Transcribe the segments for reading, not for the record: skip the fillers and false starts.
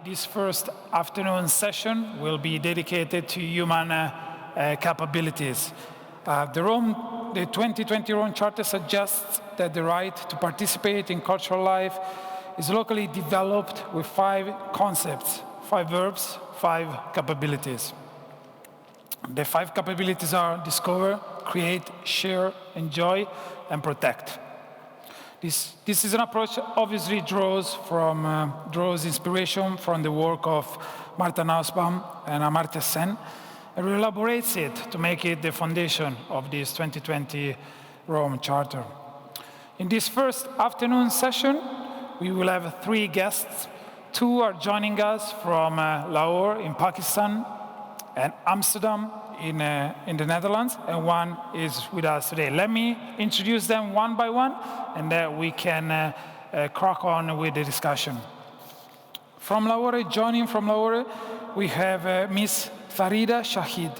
This first afternoon session will be dedicated to human capabilities. The 2020 Rome Charter suggests that the right to participate in cultural life is locally developed with 5 concepts, 5 verbs, 5 capabilities. The 5 capabilities are discover, create, share, enjoy, and protect. This is an approach that obviously draws inspiration from the work of Martha Nussbaum and Amartya Sen, and elaborates it to make it the foundation of this 2020 Rome Charter. In this first afternoon session, we will have 3 guests. 2 are joining us from Lahore in Pakistan and Amsterdam in the Netherlands, and 1 is with us today. Let me introduce them one by one, and then we can crack on with the discussion. From Lahore, joining from Lahore, we have Ms. Farida Shaheed.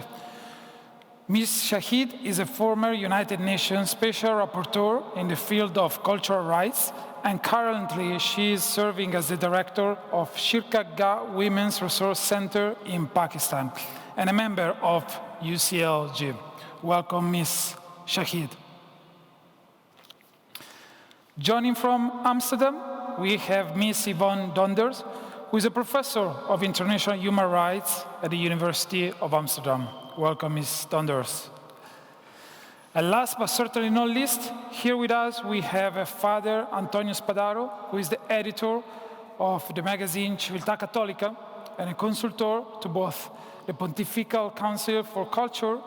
Ms. Shaheed is a former United Nations Special Rapporteur in the field of cultural rights, and currently she is serving as the director of Shirkat Gah Women's Resource Center in Pakistan, and a member of UCLG. Welcome, Ms. Shaheed. Joining from Amsterdam, we have Ms. Yvonne Donders, who is a professor of international human rights at the University of Amsterdam. Welcome, Ms. Donders. And last but certainly not least, here with us we have Father Antonio Spadaro, who is the editor of the magazine Civiltà Cattolica and a consultor to both the Pontifical Council for Culture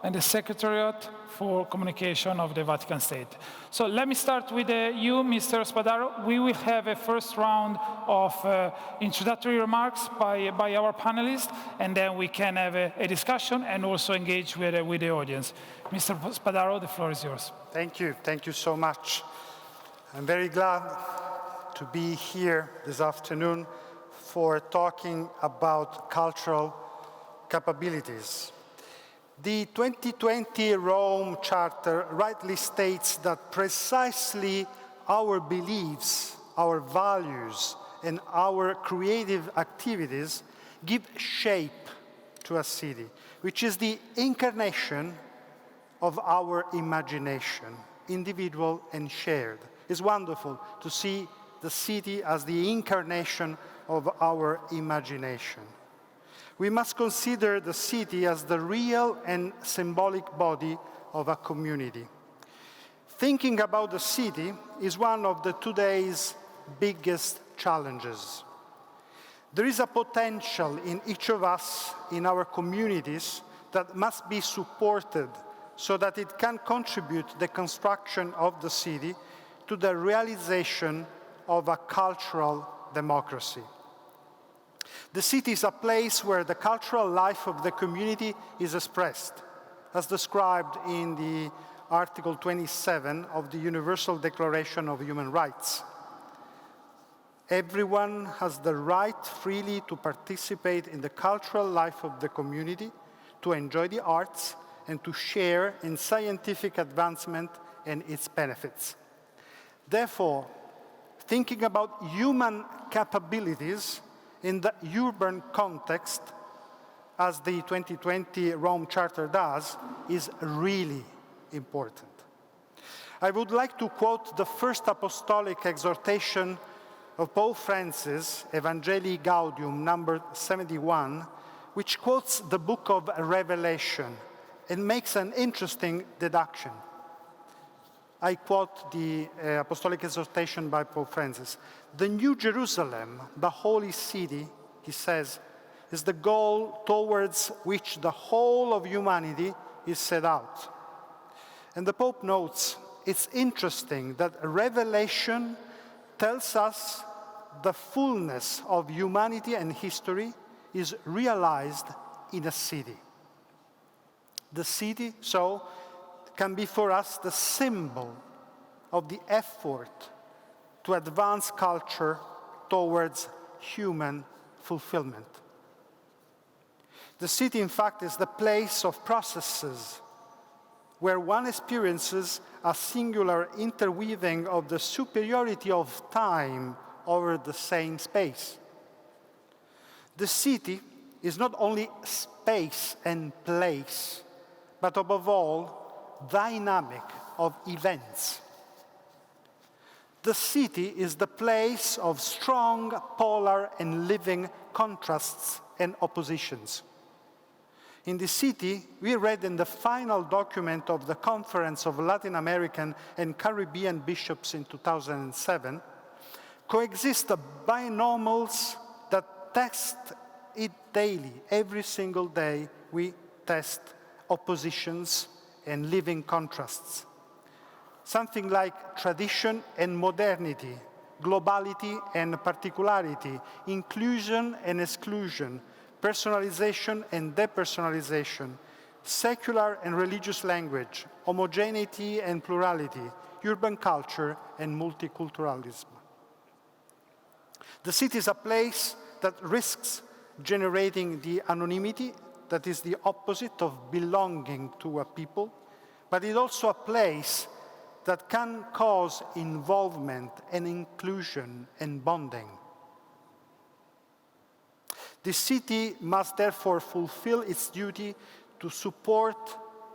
and the Secretariat for Communication of the Vatican State. So let me start with you, Mr. Spadaro. We will have a first round of introductory remarks by our panelists, and then we can have a discussion and also engage with the audience. Mr. Spadaro, the floor is yours. Thank you so much. I'm very glad to be here this afternoon for talking about cultural capabilities. The 2020 Rome Charter rightly states that precisely our beliefs, our values, and our creative activities give shape to a city, which is the incarnation of our imagination, individual and shared. It's wonderful to see the city as the incarnation of our imagination. We must consider the city as the real and symbolic body of a community. Thinking about the city is one of today's biggest challenges. There is a potential in each of us, in our communities, that must be supported so that it can contribute to the construction of the city to the realization of a cultural democracy. The city is a place where the cultural life of the community is expressed, as described in the Article 27 of the Universal Declaration of Human Rights. Everyone has the right freely to participate in the cultural life of the community, to enjoy the arts, and to share in scientific advancement and its benefits. Therefore, thinking about human capabilities in the urban context, as the 2020 Rome Charter does, is really important. I would like to quote the first apostolic exhortation of Pope Francis, Evangelii Gaudium, number 71, which quotes the book of Revelation and makes an interesting deduction. I quote the apostolic exhortation by Pope Francis. The New Jerusalem, the holy city, he says, is the goal towards which the whole of humanity is set out. And the Pope notes, it's interesting that Revelation tells us the fullness of humanity and history is realized in a city. The city, so, can be for us the symbol of the effort to advance culture towards human fulfillment. The city, in fact, is the place of processes where one experiences a singular interweaving of the superiority of time over the same space. The city is not only space and place, but above all, dynamic of events. The city is the place of strong, polar, and living contrasts and oppositions. In the city, we read in the final document of the Conference of Latin American and Caribbean Bishops in 2007, coexist binomials that test it daily. Every single day, we test oppositions and living contrasts. Something like tradition and modernity, globality and particularity, inclusion and exclusion, personalization and depersonalization, secular and religious language, homogeneity and plurality, urban culture and multiculturalism. The city is a place that risks generating the anonymity that is the opposite of belonging to a people, but it's also a place that can cause involvement and inclusion and bonding. The city must therefore fulfill its duty to support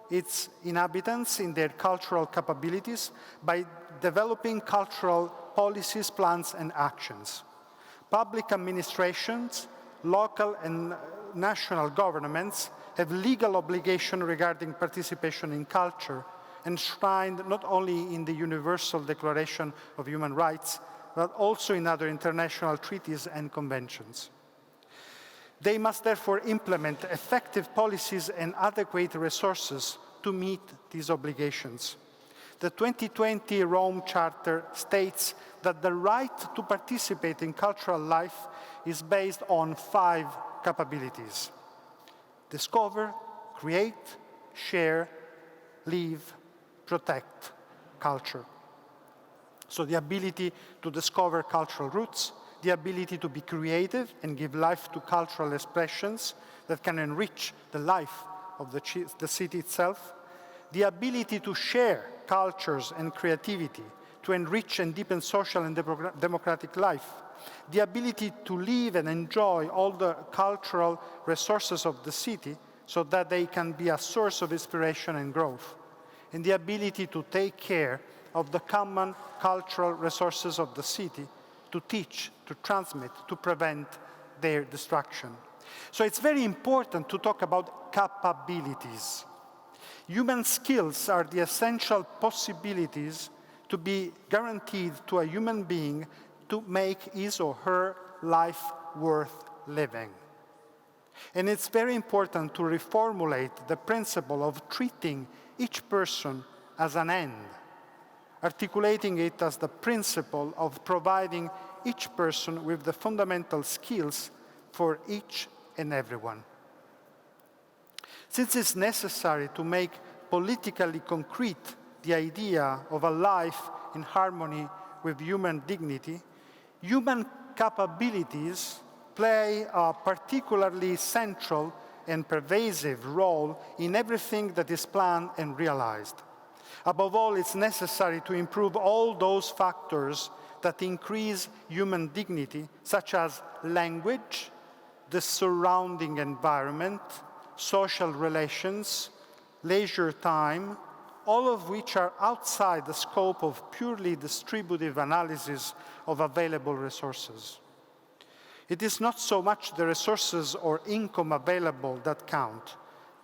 its inhabitants in their cultural capabilities by developing cultural policies, plans, and actions. Public administrations, local and national governments have legal obligation regarding participation in culture, enshrined not only in the Universal Declaration of Human Rights, but also in other international treaties and conventions. They must therefore implement effective policies and adequate resources to meet these obligations. The 2020 Rome Charter states that the right to participate in cultural life is based on 5 capabilities: discover, create, share, live, protect culture. So the ability to discover cultural roots, the ability to be creative and give life to cultural expressions that can enrich the life of the city itself, the ability to share cultures and creativity to enrich and deepen social and democratic life, the ability to live and enjoy all the cultural resources of the city so that they can be a source of inspiration and growth, and the ability to take care of the common cultural resources of the city, to teach, to transmit, to prevent their destruction. So it's very important to talk about capabilities. Human skills are the essential possibilities to be guaranteed to a human being to make his or her life worth living. And it's very important to reformulate the principle of treating each person as an end, articulating it as the principle of providing each person with the fundamental skills for each and everyone. Since it's necessary to make politically concrete the idea of a life in harmony with human dignity, human capabilities play a particularly central and pervasive role in everything that is planned and realized. Above all, it's necessary to improve all those factors that increase human dignity, such as language, the surrounding environment, social relations, leisure time, all of which are outside the scope of purely distributive analysis of available resources. It is not so much the resources or income available that count,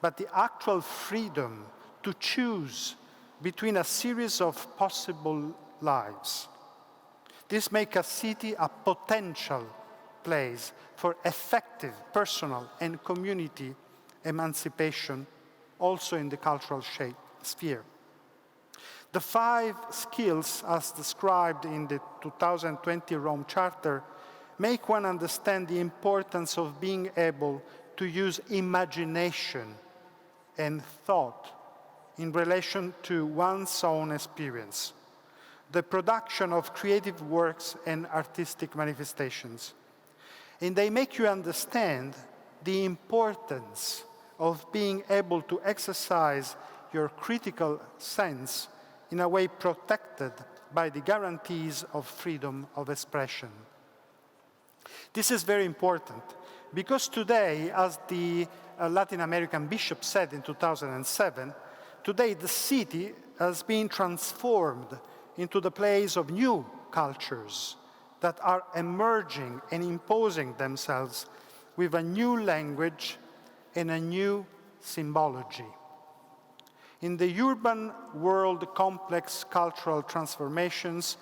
but the actual freedom to choose between a series of possible lives. This makes a city a potential place for effective personal and community emancipation, also in the cultural sphere. The 5 skills, as described in the 2020 Rome Charter, make one understand the importance of being able to use imagination and thought in relation to one's own experience, the production of creative works and artistic manifestations. And they make you understand the importance of being able to exercise your critical sense in a way protected by the guarantees of freedom of expression. This is very important Because today, as the Latin American bishop said in 2007, today the city has been transformed into the place of new cultures that are emerging and imposing themselves with a new language and a new symbology. In the urban world, complex cultural transformations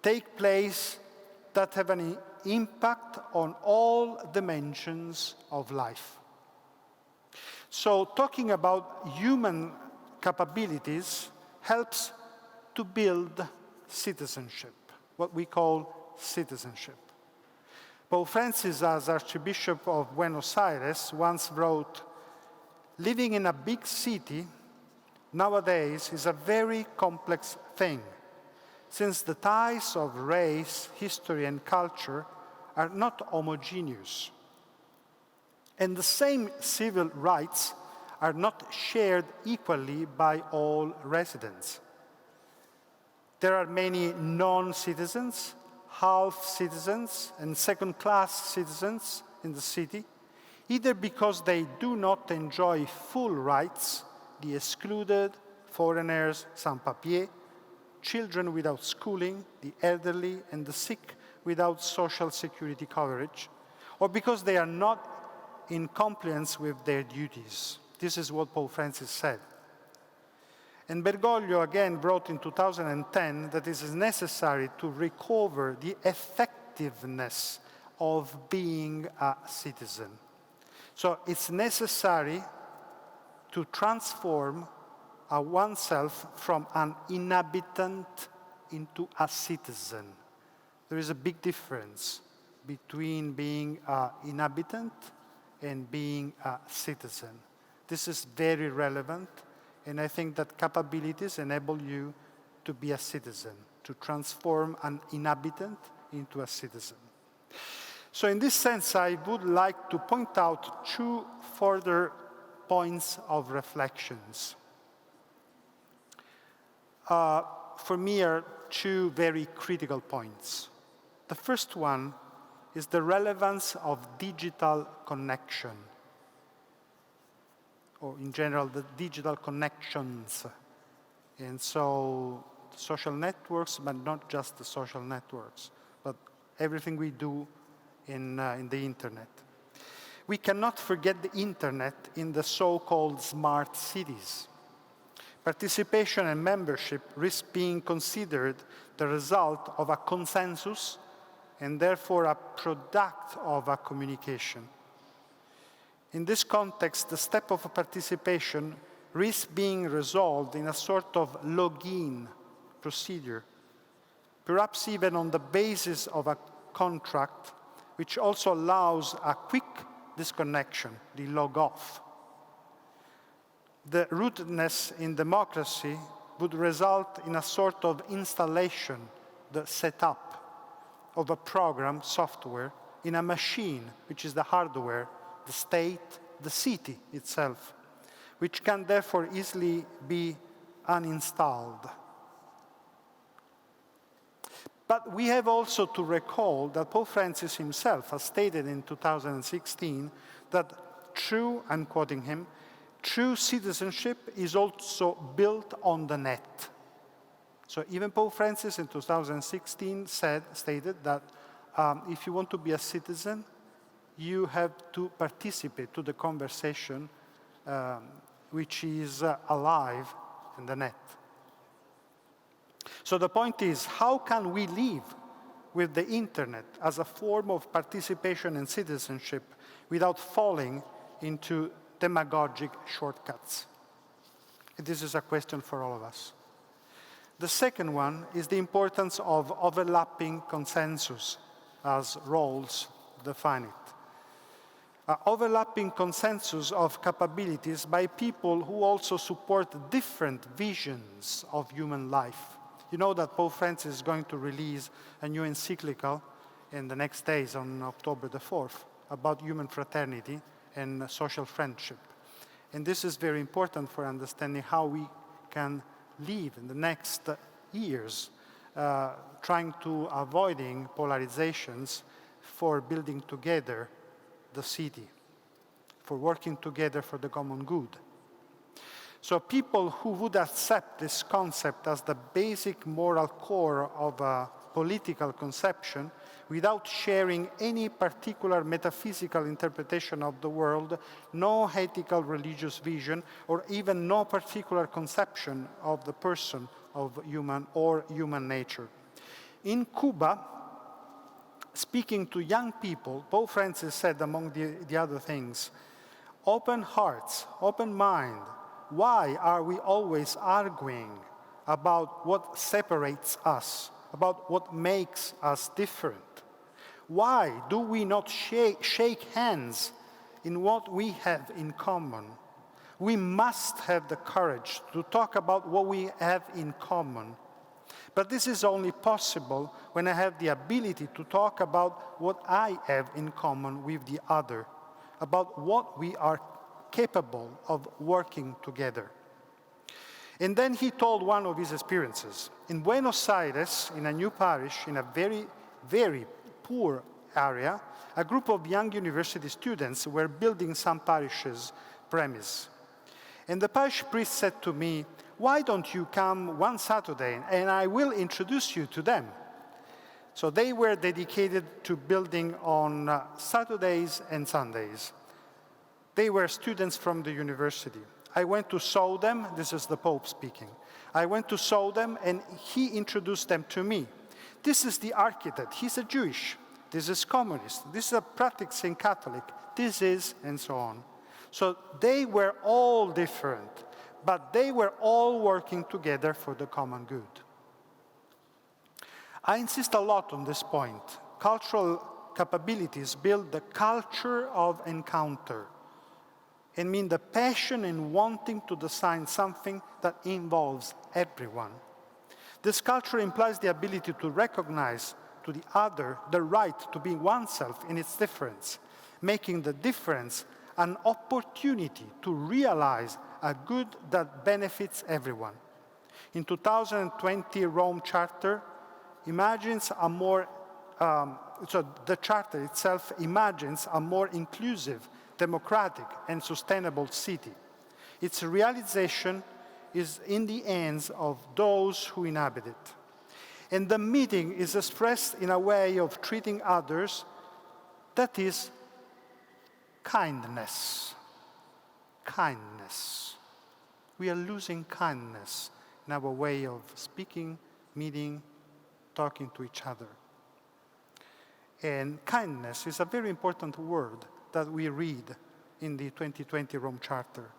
take place that have an impact on all dimensions of life. So talking about human capabilities helps to build citizenship, what we call citizenship. Pope Francis, as Archbishop of Buenos Aires, once wrote, "Living in a big city nowadays is a very complex thing, since the ties of race, history, and culture are not homogeneous. And the same civil rights are not shared equally by all residents. There are many non-citizens, half-citizens, and second-class citizens in the city, either because they do not enjoy full rights, the excluded, foreigners, sans-papiers, children without schooling, the elderly, and the sick without social security coverage, or because they are not in compliance with their duties." This is what Pope Francis said. And Bergoglio again wrote in 2010 that it is necessary to recover the effectiveness of being a citizen. So it's necessary to transform oneself from an inhabitant into a citizen. There is a big difference between being an inhabitant and being a citizen. This is very relevant, and I think that capabilities enable you to be a citizen, to transform an inhabitant into a citizen. So in this sense, I would like to point out two further points of reflections. For me are two very critical points. The first one is the relevance of digital connection, or in general, the digital connections. And so social networks, but not just the social networks, but everything we do in the internet. We cannot forget the internet in the so-called smart cities. Participation and membership risk being considered the result of a consensus and therefore a product of a communication. In this context, the step of participation risks being resolved in a sort of login procedure, perhaps even on the basis of a contract, which also allows a quick disconnection, the log off. The rootedness in democracy would result in a sort of installation, the setup of a program, software, in a machine, which is the hardware, the state, the city itself, which can therefore easily be uninstalled. But we have also to recall that Pope Francis himself has stated in 2016 that true, I'm quoting him, true citizenship is also built on the net. So even Pope Francis in 2016 stated that if you want to be a citizen, you have to participate to the conversation which is alive in the net. So the point is, how can we live with the internet as a form of participation and citizenship without falling into demagogic shortcuts? And this is a question for all of us. The second one is the importance of overlapping consensus, as Rawls define it. Overlapping consensus of capabilities by people who also support different visions of human life. You know that Pope Francis is going to release a new encyclical in the next days on October the 4th about human fraternity and social friendship. And this is very important for understanding how we can live in the next years, trying to avoiding polarizations for building together the city, for working together for the common good. So people who would accept this concept as the basic moral core of a political conception without sharing any particular metaphysical interpretation of the world, no ethical religious vision, or even no particular conception of the person of human nature. In Cuba, speaking to young people, Pope Francis said, among the other things, open hearts, open mind. Why are we always arguing about what separates us, about what makes us different? Why do we not shake hands in what we have in common? We must have the courage to talk about what we have in common. But this is only possible when I have the ability to talk about what I have in common with the other, about what we are capable of working together. And then he told one of his experiences. In Buenos Aires, in a new parish, in a very, very poor area, a group of young university students were building some parish's premise. And the parish priest said to me, why don't you come one Saturday and I will introduce you to them? So they were dedicated to building on Saturdays and Sundays. They were students from the university. I went to show them, this is the Pope speaking. I went to show them and he introduced them to me. This is the architect, he's a Jewish. This is communist, this is a practicing Catholic, this is, and so on. So they were all different, but they were all working together for the common good. I insist a lot on this point. Cultural capabilities build the culture of encounter and mean the passion in wanting to design something that involves everyone. This culture implies the ability to recognize to the other the right to be oneself in its difference, making the difference an opportunity to realize a good that benefits everyone. In 2020, Rome Charter imagines a more, the Charter itself imagines a more inclusive, democratic, and sustainable city. Its realization is in the hands of those who inhabit it. And the meeting is expressed in a way of treating others that is kindness. Kindness. We are losing kindness in our way of speaking, meeting, talking to each other. And kindness is a very important word that we read in the 2020 Rome Charter.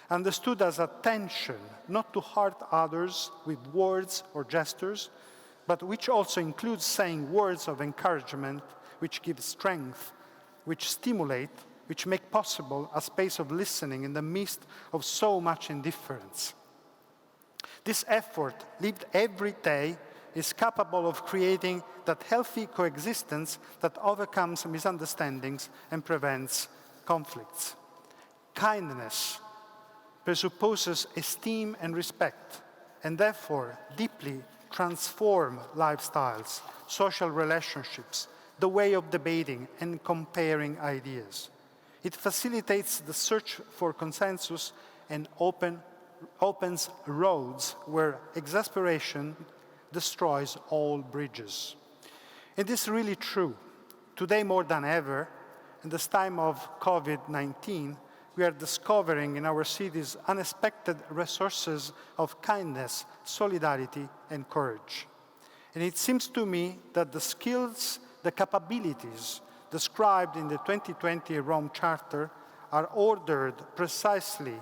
Understood as attention, not to hurt others with words or gestures, but which also includes saying words of encouragement, which give strength, which stimulate, which make possible a space of listening in the midst of so much indifference. This effort, lived every day, is capable of creating that healthy coexistence that overcomes misunderstandings and prevents conflicts. Kindness presupposes esteem and respect, and therefore deeply transform lifestyles, social relationships, the way of debating and comparing ideas. It facilitates the search for consensus and opens roads where exasperation destroys all bridges. It is really true. Today more than ever, in this time of COVID-19, we are discovering in our cities unexpected resources of kindness, solidarity, and courage. And it seems to me that the skills, the capabilities described in the 2020 Rome Charter are ordered precisely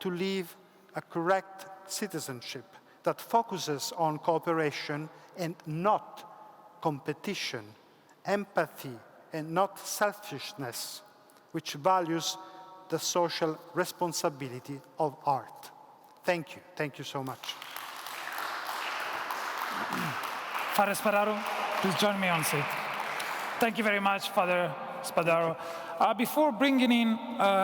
to live a correct citizenship that focuses on cooperation and not competition, empathy and not selfishness, which values the social responsibility of art. Thank you so much. Father Spadaro, please join me on seat. Thank you very much, Father Spadaro. Before bringing in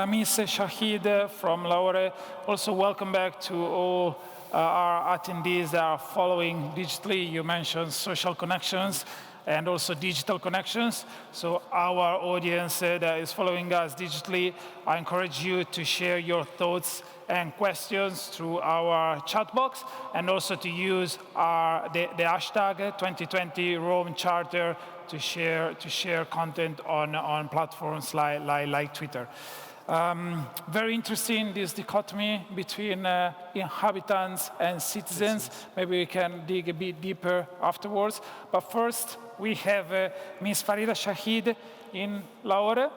Ms. Shaheed from Lahore, also welcome back to all our attendees that are following digitally. You mentioned social connections, and also digital connections. So our audience that is following us digitally, I encourage you to share your thoughts and questions through our chat box, and also to use the hashtag 2020 Rome Charter to share content on platforms like Twitter. Very interesting, this dichotomy between inhabitants and citizens. Maybe we can dig a bit deeper afterwards. But first, we have Ms. Farida Shaheed in Lahore.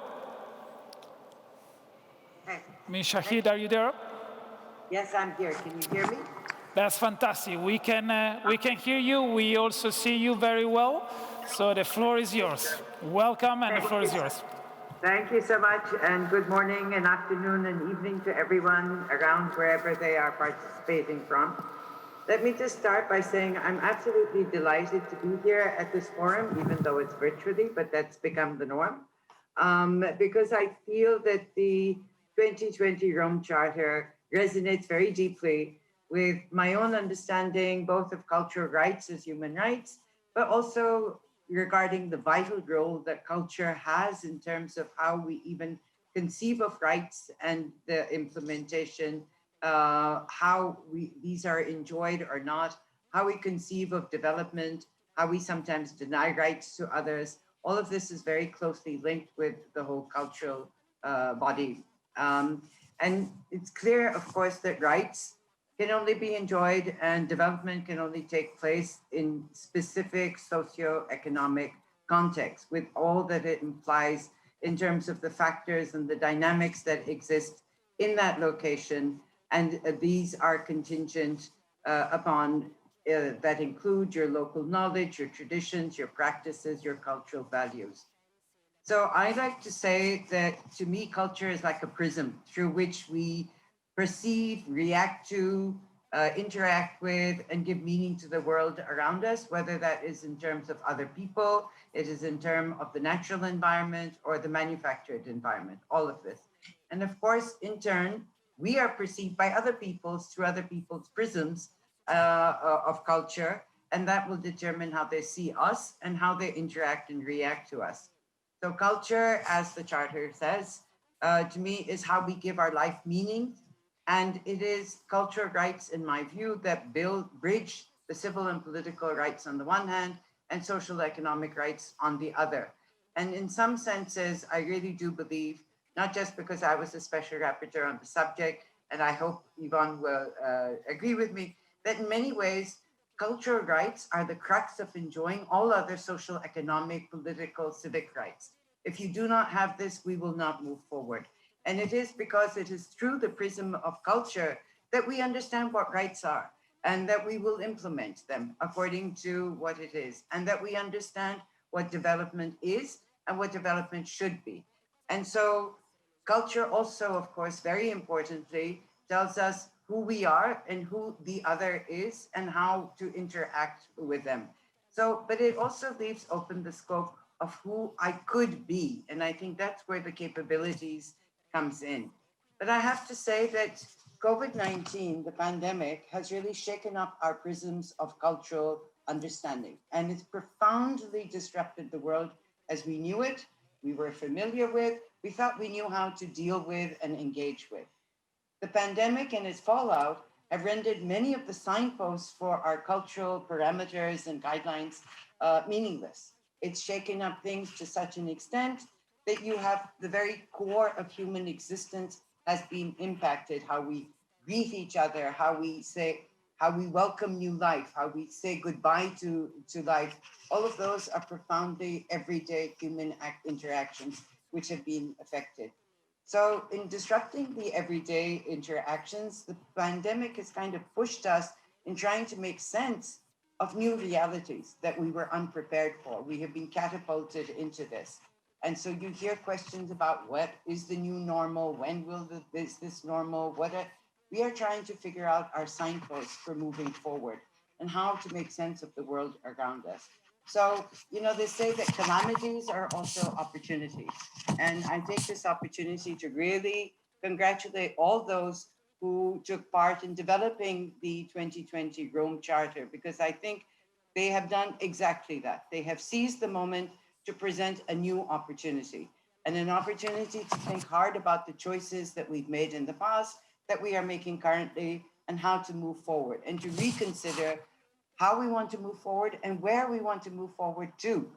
Ms. Shaheed, are you there? Yes, I'm here. Can you hear me? That's fantastic. We can hear you. We also see you very well. So the floor is yours. Welcome, and the floor is yours. Thank you so much, and good morning and afternoon and evening to everyone around wherever they are participating from. Let me just start by saying I'm absolutely delighted to be here at this forum, even though it's virtually, but that's become the norm, because I feel that the 2020 Rome Charter resonates very deeply with my own understanding, both of cultural rights as human rights, but also regarding the vital role that culture has in terms of how we even conceive of rights and the implementation, how these are enjoyed or not, how we conceive of development, how we sometimes deny rights to others. All of this is very closely linked with the whole cultural body. And it's clear, of course, that rights can only be enjoyed and development can only take place in specific socio-economic contexts, with all that it implies in terms of the factors and the dynamics that exist in that location. And these are contingent upon that include your local knowledge, your traditions, your practices, your cultural values. So I like to say that to me, culture is like a prism through which we perceive, react to, interact with, and give meaning to the world around us, whether that is in terms of other people, it is in terms of the natural environment or the manufactured environment, all of this. And of course, in turn, we are perceived by other people's through other people's prisms of culture, and that will determine how they see us and how they interact and react to us. So culture, as the Charter says, to me is how we give our life meaning. And it is cultural rights, in my view, that bridge the civil and political rights on the one hand and social economic rights on the other. And in some senses, I really do believe, not just because I was a special rapporteur on the subject, and I hope Yvonne will agree with me, that in many ways, cultural rights are the crux of enjoying all other social, economic, political, civic rights. If you do not have this, we will not move forward. And it is because it is through the prism of culture that we understand what rights are and that we will implement them according to what it is, and that we understand what development is and what development should be. And so culture also, of course, very importantly, tells us who we are and who the other is and how to interact with them. So, but it also leaves open the scope of who I could be. And I think that's where the capabilities comes in. But I have to say that COVID-19, the pandemic, has really shaken up our prisms of cultural understanding. And it's profoundly disrupted the world as we knew it, we were familiar with, we thought we knew how to deal with and engage with. The pandemic and its fallout have rendered many of the signposts for our cultural parameters and guidelines meaningless. It's shaken up things to such an extent that you have the very core of human existence has been impacted, how we greet each other, how we welcome new life, how we say goodbye to life. All of those are profoundly everyday human interactions which have been affected. So in disrupting the everyday interactions, the pandemic has kind of pushed us in trying to make sense of new realities that we were unprepared for. We have been catapulted into this. And so you hear questions about what is the new normal? When will this normal? We are trying to figure out our signposts for moving forward and how to make sense of the world around us. So, they say that calamities are also opportunities. And I take this opportunity to really congratulate all those who took part in developing the 2020 Rome Charter, because I think they have done exactly that. They have seized the moment to present a new opportunity, and an opportunity to think hard about the choices that we've made in the past, that we are making currently, and how to move forward, and to reconsider how we want to move forward and where we want to move forward to,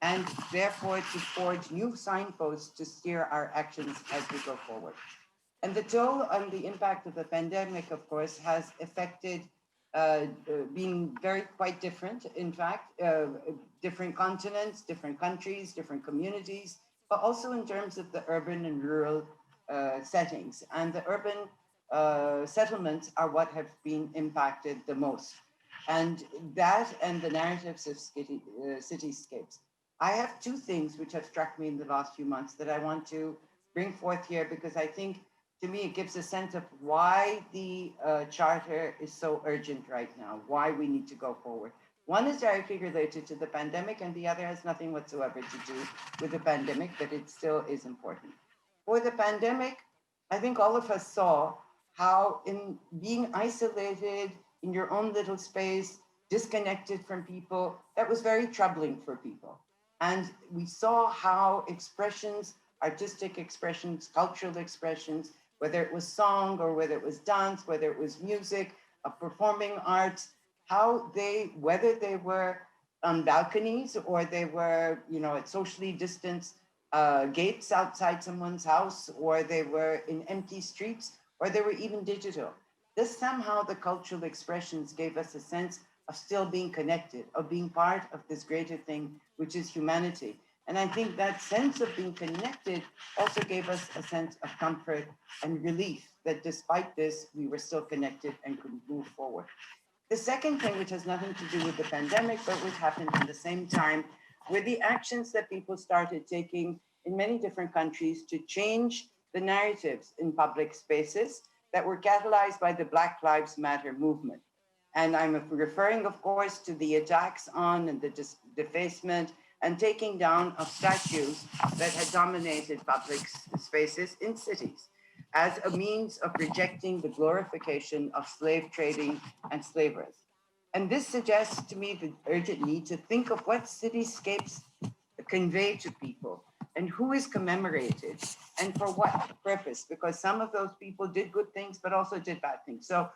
and therefore to forge new signposts to steer our actions as we go forward. And the toll and the impact of the pandemic, of course, has affected being quite different. In fact, different continents, different countries, different communities, but also in terms of the urban and rural settings. And the urban settlements are what have been impacted the most. And that and the narratives of cityscapes. I have two things which have struck me in the last few months that I want to bring forth here, because I think, to me, it gives a sense of why the Charter is so urgent right now, why we need to go forward. One is directly related to the pandemic, and the other has nothing whatsoever to do with the pandemic, but it still is important. For the pandemic, I think all of us saw how, in being isolated in your own little space, disconnected from people, that was very troubling for people. And we saw how expressions, artistic expressions, cultural expressions, whether it was song or whether it was dance, whether it was music, performing arts, how they, whether they were on balconies or they were, at socially distanced gates outside someone's house, or they were in empty streets, or they were even digital. This somehow, the cultural expressions gave us a sense of still being connected, of being part of this greater thing, which is humanity. And I think that sense of being connected also gave us a sense of comfort and relief that despite this, we were still connected and could move forward. The second thing, which has nothing to do with the pandemic, but which happened at the same time, were the actions that people started taking in many different countries to change the narratives in public spaces that were catalyzed by the Black Lives Matter movement. And I'm referring, of course, to the attacks on and the defacement and taking down of statues that had dominated public spaces in cities as a means of rejecting the glorification of slave trading and slavers. And this suggests to me the urgent need to think of what cityscapes convey to people and who is commemorated and for what purpose, because some of those people did good things, but also did bad things. So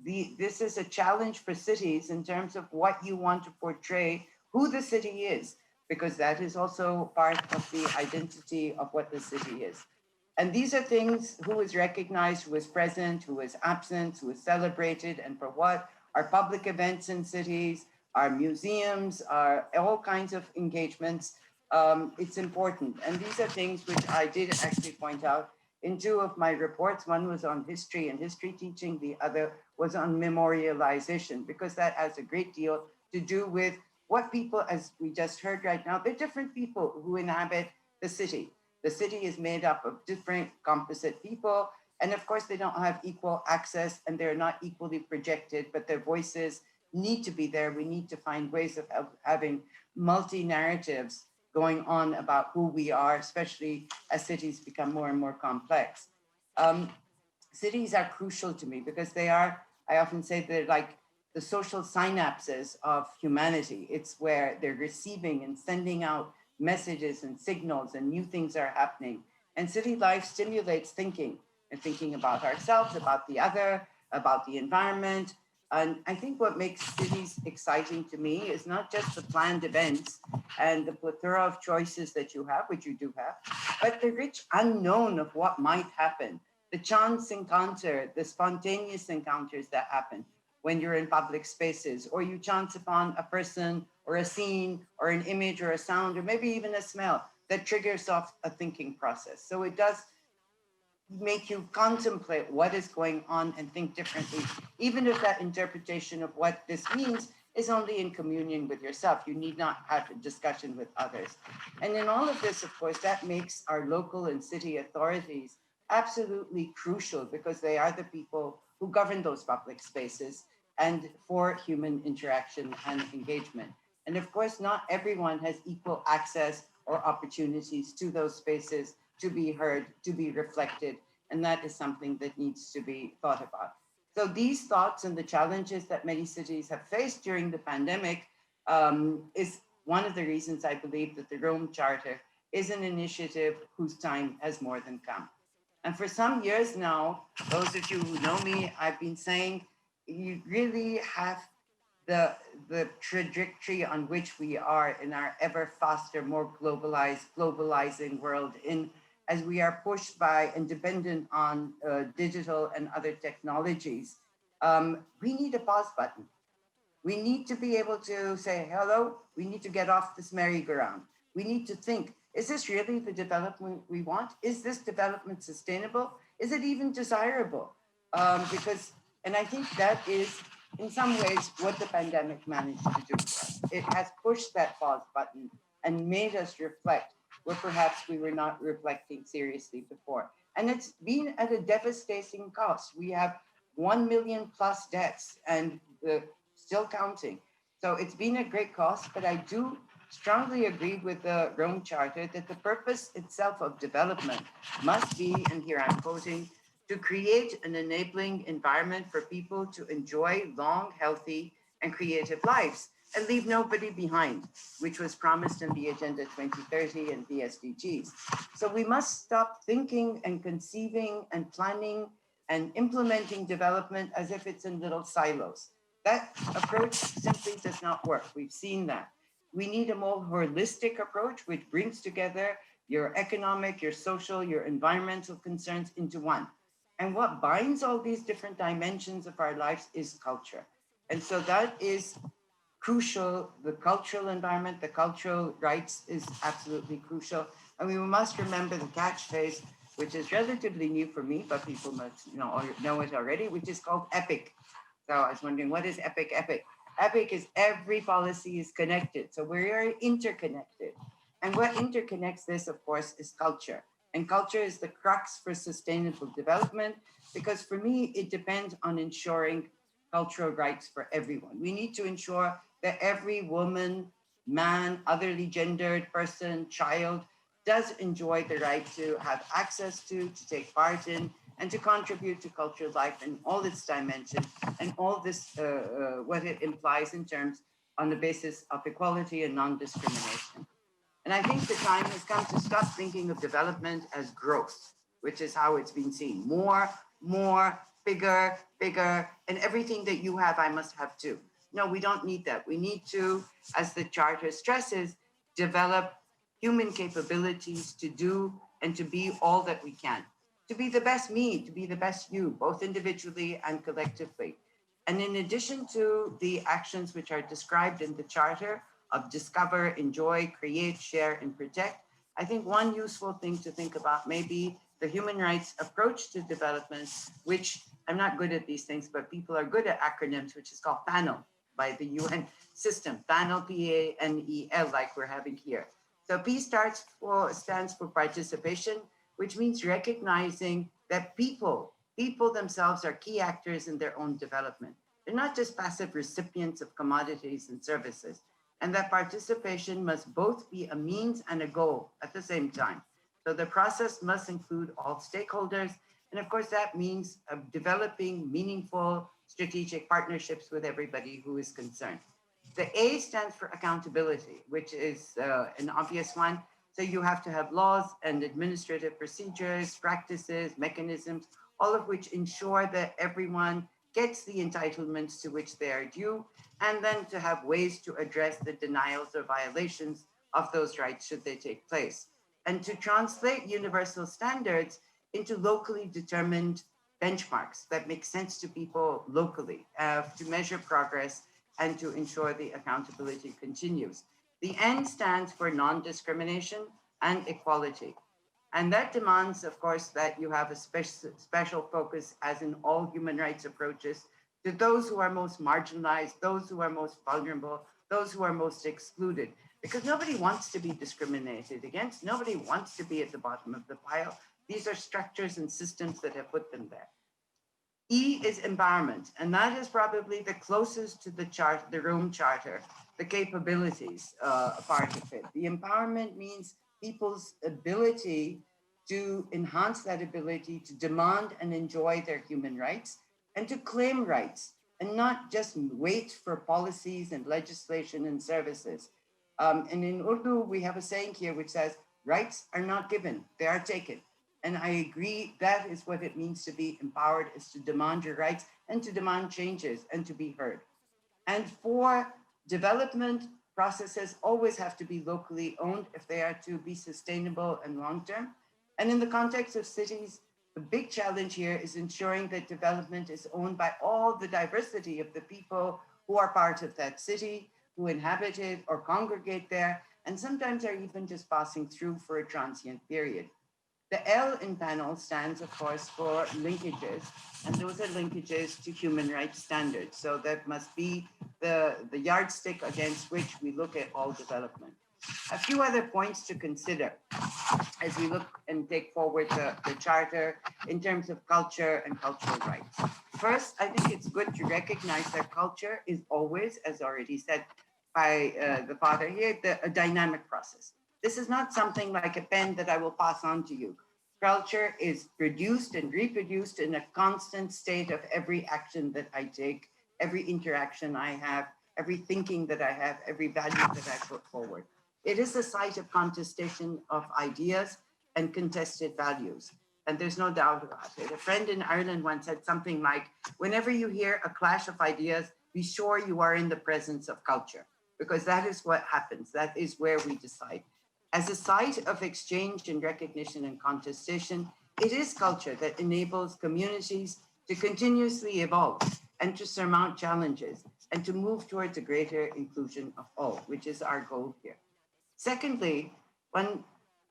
this is a challenge for cities in terms of what you want to portray, who the city is, because that is also part of the identity of what the city is. And these are things: who is recognized, who is present, who is absent, who is celebrated, and for what. Our public events in cities, our museums, our all kinds of engagements. It's important. And these are things which I did actually point out in two of my reports. One was on history and history teaching. The other was on memorialization, because that has a great deal to do with what people, as we just heard right now, they're different people who inhabit the city. The city is made up of different composite people. And of course, they don't have equal access and they're not equally projected, but their voices need to be there. We need to find ways of having multi-narratives going on about who we are, especially as cities become more and more complex. Cities are crucial to me because they are, I often say, they're like the social synapses of humanity. It's where they're receiving and sending out messages and signals, and new things are happening. And city life stimulates thinking, and thinking about ourselves, about the other, about the environment. And I think what makes cities exciting to me is not just the planned events and the plethora of choices that you have, which you do have, but the rich unknown of what might happen, the chance encounter, the spontaneous encounters that happen when you're in public spaces, or you chance upon a person or a scene or an image or a sound, or maybe even a smell that triggers off a thinking process. So it does make you contemplate what is going on and think differently, even if that interpretation of what this means is only in communion with yourself. You need not have a discussion with others. And in all of this, of course, that makes our local and city authorities absolutely crucial, because they are the people who govern those public spaces and for human interaction and engagement. And of course, not everyone has equal access or opportunities to those spaces to be heard, to be reflected. And that is something that needs to be thought about. So these thoughts and the challenges that many cities have faced during the pandemic is one of the reasons I believe that the Rome Charter is an initiative whose time has more than come. And for some years now, those of you who know me, I've been saying you really have the trajectory on which we are in our ever faster, more globalizing world, as we are pushed by and dependent on digital and other technologies. We need a pause button. We need to be able to say, hello, we need to get off this merry-go-round. We need to think, is this really the development we want? Is this development sustainable? Is it even desirable? And I think that is, in some ways, what the pandemic managed to do for us. It has pushed that pause button and made us reflect where perhaps we were not reflecting seriously before. And it's been at a devastating cost. We have 1 million plus deaths and still counting. So it's been a great cost, but I do strongly agree with the Rome Charter that the purpose itself of development must be, and here I'm quoting, to create an enabling environment for people to enjoy long, healthy, and creative lives and leave nobody behind, which was promised in the Agenda 2030 and the SDGs. So we must stop thinking and conceiving and planning and implementing development as if it's in little silos. That approach simply does not work. We've seen that. We need a more holistic approach, which brings together your economic, your social, your environmental concerns into one. And what binds all these different dimensions of our lives is culture. And so that is crucial. The cultural environment, the cultural rights is absolutely crucial. And we must remember the catchphrase, which is relatively new for me, but people must know it already, which is called EPIC. So I was wondering, what is EPIC? EPIC is every policy is connected. So we're interconnected. And what interconnects this, of course, is culture. And culture is the crux for sustainable development, because for me, it depends on ensuring cultural rights for everyone. We need to ensure that every woman, man, otherly gendered person, child, does enjoy the right to have access to take part in, and to contribute to cultural life in all its dimensions and all this, what it implies in terms on the basis of equality and non-discrimination. And I think the time has come to stop thinking of development as growth, which is how it's been seen. More, bigger, and everything that you have, I must have too. No, we don't need that. We need to, as the Charter stresses, develop human capabilities to do and to be all that we can. To be the best me, to be the best you, both individually and collectively. And in addition to the actions which are described in the Charter of discover, enjoy, create, share, and protect, I think one useful thing to think about may be the human rights approach to development, which I'm not good at these things, but people are good at acronyms, which is called PANEL by the UN system, PANEL, P-A-N-E-L, like we're having here. So P stands for participation, which means recognizing that people themselves are key actors in their own development. They're not just passive recipients of commodities and services, and that participation must both be a means and a goal at the same time. So the process must include all stakeholders, and of course that means developing meaningful strategic partnerships with everybody who is concerned. The A stands for accountability, which is an obvious one. So you have to have laws and administrative procedures, practices, mechanisms, all of which ensure that everyone gets the entitlements to which they are due, and then to have ways to address the denials or violations of those rights should they take place. And to translate universal standards into locally determined benchmarks that make sense to people locally, to measure progress and to ensure the accountability continues. The N stands for non-discrimination and equality. And that demands, of course, that you have a special focus, as in all human rights approaches, to those who are most marginalized, those who are most vulnerable, those who are most excluded. Because nobody wants to be discriminated against. Nobody wants to be at the bottom of the pile. These are structures and systems that have put them there. E is empowerment, and that is probably the closest to the Rome Charter, the capabilities part of it. The empowerment means people's ability to enhance that ability to demand and enjoy their human rights, and to claim rights and not just wait for policies and legislation and services. And in Urdu, we have a saying here which says, rights are not given, they are taken. And I agree that is what it means to be empowered, is to demand your rights and to demand changes and to be heard. And for development, processes always have to be locally owned if they are to be sustainable and long-term. And in the context of cities, the big challenge here is ensuring that development is owned by all the diversity of the people who are part of that city, who inhabit it or congregate there, and sometimes are even just passing through for a transient period. The L in panel stands, of course, for linkages, and those are linkages to human rights standards. So that must be the yardstick against which we look at all development. A few other points to consider as we look and take forward the Charter in terms of culture and cultural rights. First, I think it's good to recognize that culture is always, as already said by the father here, a dynamic process. This is not something like a pen that I will pass on to you. Culture is produced and reproduced in a constant state of every action that I take, every interaction I have, every thinking that I have, every value that I put forward. It is a site of contestation of ideas and contested values. And there's no doubt about it. A friend in Ireland once said something like, whenever you hear a clash of ideas, be sure you are in the presence of culture, because that is what happens. That is where we decide. As a site of exchange and recognition and contestation, it is culture that enables communities to continuously evolve and to surmount challenges and to move towards a greater inclusion of all, which is our goal here. Secondly, when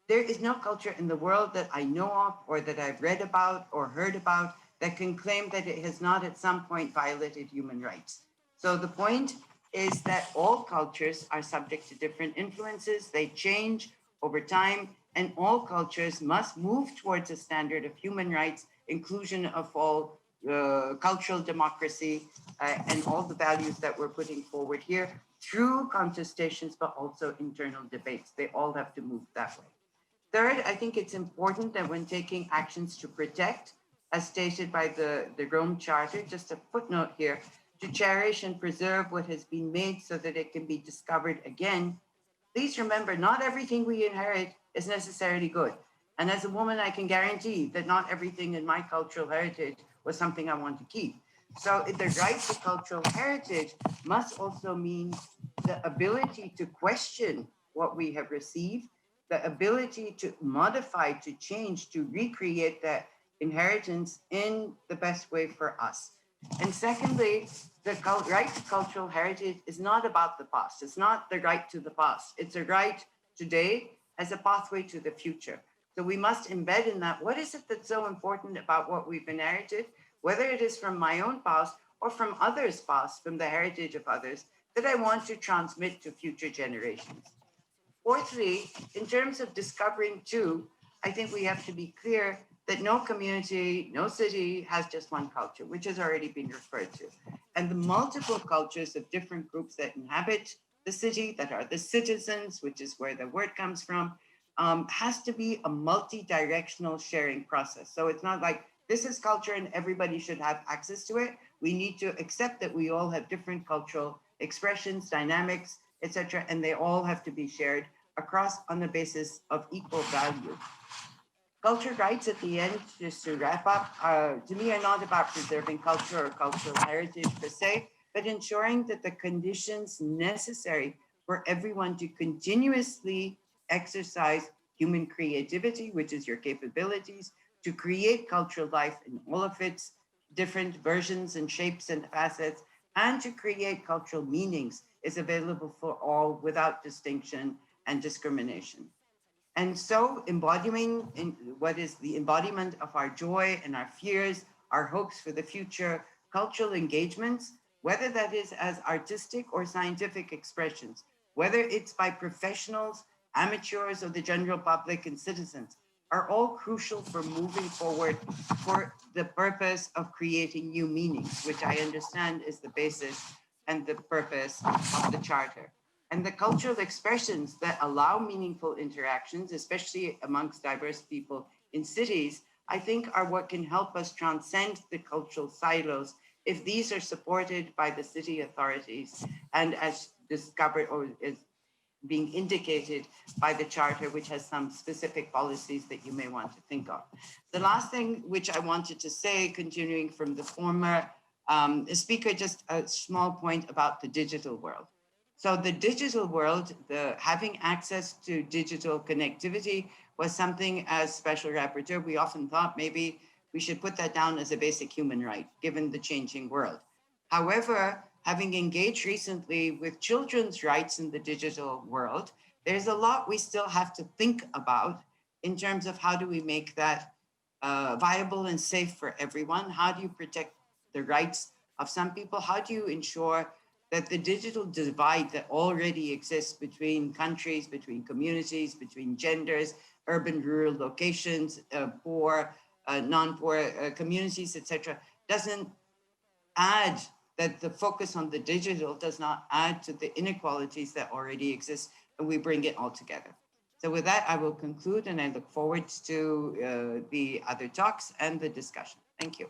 there is no culture in the world that I know of or that I've read about or heard about that can claim that it has not at some point violated human rights. So the point is that all cultures are subject to different influences, they change over time, and all cultures must move towards a standard of human rights, inclusion of all, cultural democracy, and all the values that we're putting forward here through contestations, but also internal debates. They all have to move that way. Third, I think it's important that when taking actions to protect, as stated by the Rome Charter, just a footnote here, to cherish and preserve what has been made so that it can be discovered again. Please remember, not everything we inherit is necessarily good. And as a woman, I can guarantee that not everything in my cultural heritage was something I want to keep. So the right to cultural heritage must also mean the ability to question what we have received, the ability to modify, to change, to recreate that inheritance in the best way for us. And secondly, the right to cultural heritage is not about the past. It's not the right to the past. It's a right today as a pathway to the future. So we must embed in that, what is it that's so important about what we've inherited, whether it is from my own past or from others' past, from the heritage of others, that I want to transmit to future generations. Fourthly, in terms of discovering too, I think we have to be clear that no community, no city has just one culture, which has already been referred to. And the multiple cultures of different groups that inhabit the city, that are the citizens, which is where the word comes from, has to be a multi-directional sharing process. So it's not like this is culture and everybody should have access to it. We need to accept that we all have different cultural expressions, dynamics, etc., and they all have to be shared across on the basis of equal value. Cultural rights at the end, just to wrap up, to me are not about preserving culture or cultural heritage per se, but ensuring that the conditions necessary for everyone to continuously exercise human creativity, which is your capabilities, to create cultural life in all of its different versions and shapes and facets, and to create cultural meanings is available for all without distinction and discrimination. And so embodying in what is the embodiment of our joy and our fears, our hopes for the future, cultural engagements, whether that is as artistic or scientific expressions, whether it's by professionals, amateurs, or the general public and citizens, are all crucial for moving forward for the purpose of creating new meanings, which I understand is the basis and the purpose of the Charter. And the cultural expressions that allow meaningful interactions, especially amongst diverse people in cities, I think our work can help us transcend the cultural silos if these are supported by the city authorities and as discovered or is being indicated by the charter, which has some specific policies that you may want to think of. The last thing which I wanted to say, continuing from the former speaker, just a small point about the digital world. So the digital world, having access to digital connectivity was something as Special Rapporteur, we often thought maybe we should put that down as a basic human right, given the changing world. However, having engaged recently with children's rights in the digital world, there's a lot we still have to think about in terms of how do we make that viable and safe for everyone? How do you protect the rights of some people? How do you ensure that the digital divide that already exists between countries, between communities, between genders, urban, rural locations, poor, non-poor communities, etc., doesn't add, that the focus on the digital does not add to the inequalities that already exist, and we bring it all together. So with that, I will conclude, and I look forward to the other talks and the discussion. Thank you.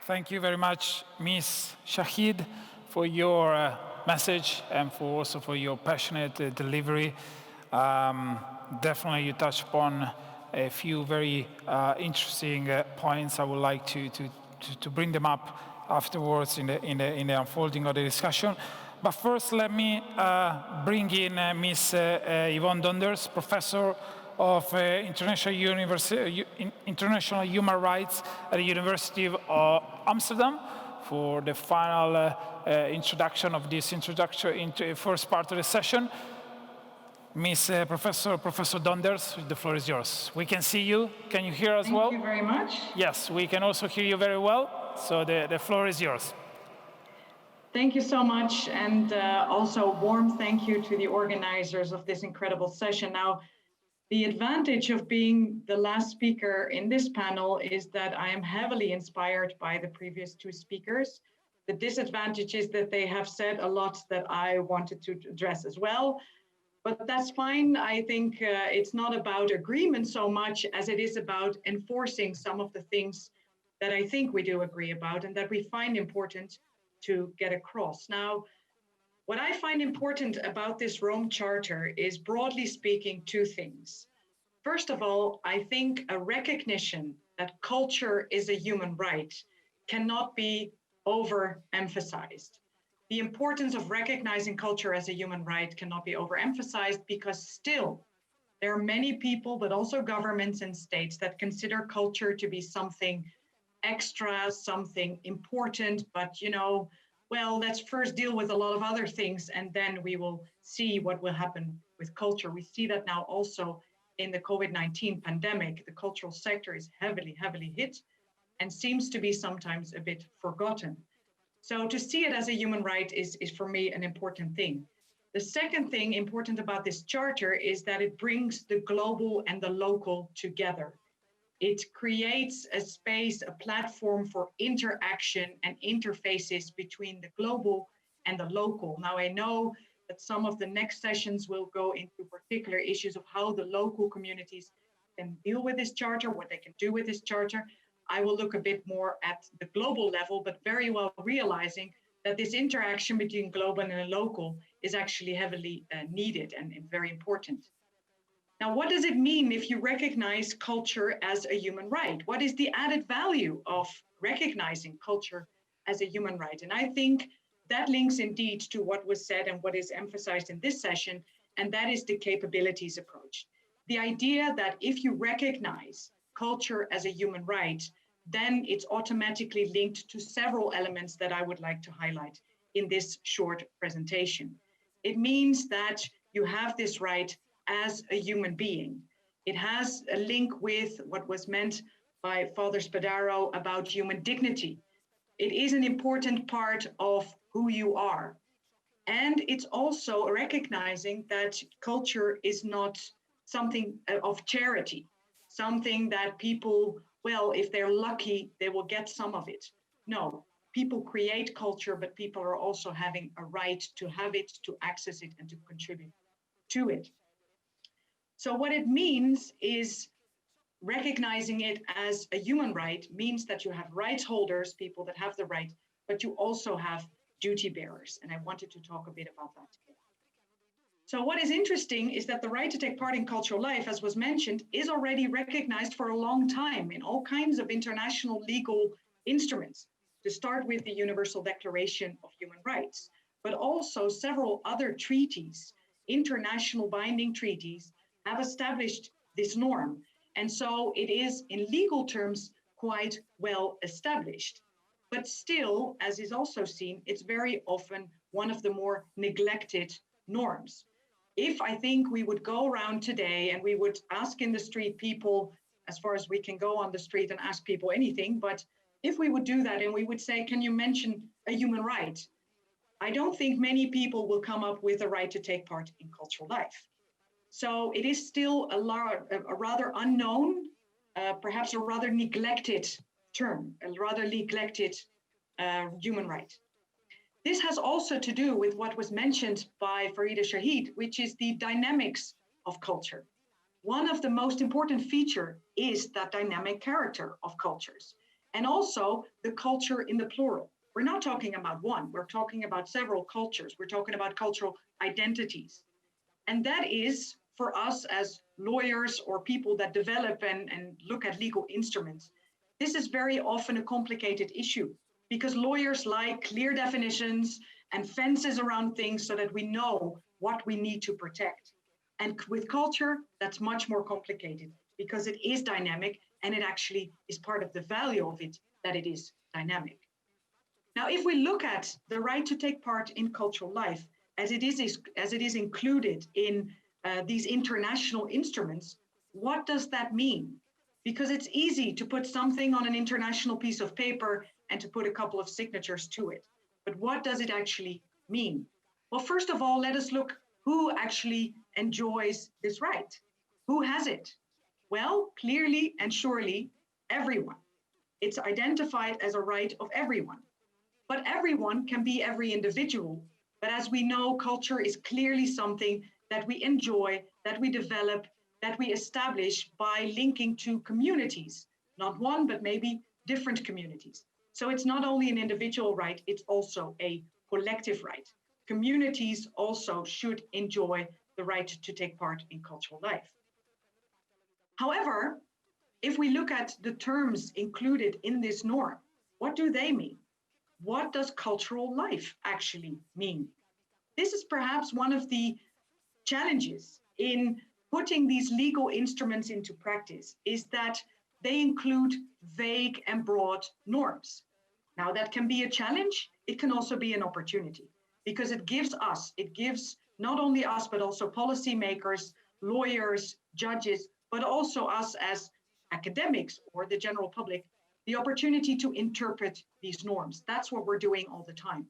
Thank you very much, Ms. Shaheed, for your message and also for your passionate delivery. Definitely, you touched upon a few very interesting points. I would like to bring them up afterwards in the unfolding of the discussion. But first, let me bring in Ms. Yvonne Donders, professor of international human rights at the University of Amsterdam, for the final introduction of this introduction into the first part of the session. Ms. Professor Donders, the floor is yours. We can see you. Can you hear us well? Thank you very much. Yes, we can also hear you very well. So the floor is yours. Thank you so much. And also a warm thank you to the organizers of this incredible session. Now, the advantage of being the last speaker in this panel is that I am heavily inspired by the previous two speakers. The disadvantage is that they have said a lot that I wanted to address as well. But that's fine. I think it's not about agreement so much as it is about enforcing some of the things that I think we do agree about and that we find important to get across. Now, what I find important about this Rome Charter is, broadly speaking, two things. First of all, I think a recognition that culture is a human right cannot be overemphasized. The importance of recognizing culture as a human right cannot be overemphasized because still there are many people, but also governments and states, that consider culture to be something extra, something important, but well, let's first deal with a lot of other things and then we will see what will happen with culture. We see that now also in the COVID-19 pandemic. The cultural sector is heavily hit and seems to be sometimes a bit forgotten. So to see it as a human right is for me an important thing. The second thing important about this charter is that it brings the global and the local together. It creates a space, a platform for interaction and interfaces between the global and the local. Now, I know that some of the next sessions will go into particular issues of how the local communities can deal with this charter, what they can do with this charter. I will look a bit more at the global level, but very well realizing that this interaction between global and local is actually heavily needed and very important. Now, what does it mean if you recognize culture as a human right? What is the added value of recognizing culture as a human right? And I think that links indeed to what was said and what is emphasized in this session, and that is the capabilities approach. The idea that if you recognize culture as a human right, then it's automatically linked to several elements that I would like to highlight in this short presentation. It means that you have this right as a human being. It has a link with what was meant by Father Spadaro about human dignity. It is an important part of who you are. And it's also recognizing that culture is not something of charity, something that people, well, if they're lucky, they will get some of it. No, people create culture, but people are also having a right to have it, to access it, and to contribute to it. So what it means is recognizing it as a human right means that you have rights holders, people that have the right, but you also have duty bearers. And I wanted to talk a bit about that today. So what is interesting is that the right to take part in cultural life, as was mentioned, is already recognized for a long time in all kinds of international legal instruments, to start with the Universal Declaration of Human Rights, but also several other treaties, international binding treaties, have established this norm. And so it is, in legal terms, quite well established. But still, as is also seen, it's very often one of the more neglected norms. If I think we would go around today and we would ask in the street people, as far as we can go on the street and ask people anything, but if we would do that and we would say, can you mention a human right? I don't think many people will come up with a right to take part in cultural life. So it is still a rather unknown, perhaps a rather neglected term, a rather neglected human right. This has also to do with what was mentioned by Farida Shaheed, which is the dynamics of culture. One of the most important features is that dynamic character of cultures, and also the culture in the plural. We're not talking about one, we're talking about several cultures. We're talking about cultural identities. And that is, for us as lawyers or people that develop and look at legal instruments, this is very often a complicated issue, because lawyers like clear definitions and fences around things so that we know what we need to protect. And with culture, that's much more complicated because it is dynamic, and it actually is part of the value of it, that it is dynamic. Now, if we look at the right to take part in cultural life, as it is included in these international instruments, what does that mean? Because it's easy to put something on an international piece of paper and to put a couple of signatures to it. But what does it actually mean? Well, first of all, let us look who actually enjoys this right. Who has it? Well, clearly and surely, everyone. It's identified as a right of everyone. But everyone can be every individual. But as we know, culture is clearly something that we enjoy, that we develop, that we establish by linking to communities, not one, but maybe different communities. So it's not only an individual right, it's also a collective right. Communities also should enjoy the right to take part in cultural life. However, if we look at the terms included in this norm, what do they mean? What does cultural life actually mean? This is perhaps one of the challenges in putting these legal instruments into practice, is that they include vague and broad norms. Now, that can be a challenge. It can also be an opportunity, because it gives not only us, but also policymakers, lawyers, judges, but also us as academics or the general public, the opportunity to interpret these norms. That's what we're doing all the time.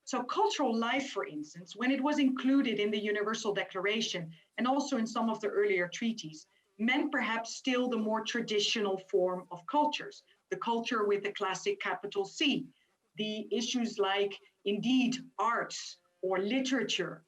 So cultural life, for instance, when it was included in the Universal Declaration and also in some of the earlier treaties, meant perhaps still the more traditional form of cultures, the culture with the classic capital C, the issues like, indeed, arts or literature.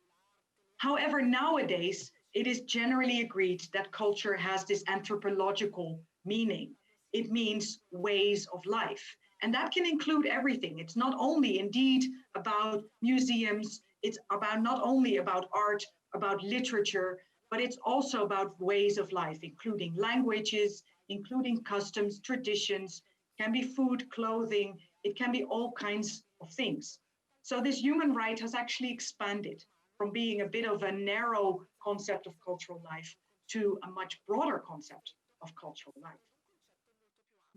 However, nowadays, it is generally agreed that culture has this anthropological meaning. It means ways of life. And that can include everything. It's not only indeed about museums, it's about not only about art, about literature, but it's also about ways of life, including languages, including customs, traditions, can be food, clothing, it can be all kinds of things. So this human right has actually expanded from being a bit of a narrow concept of cultural life to a much broader concept of cultural life.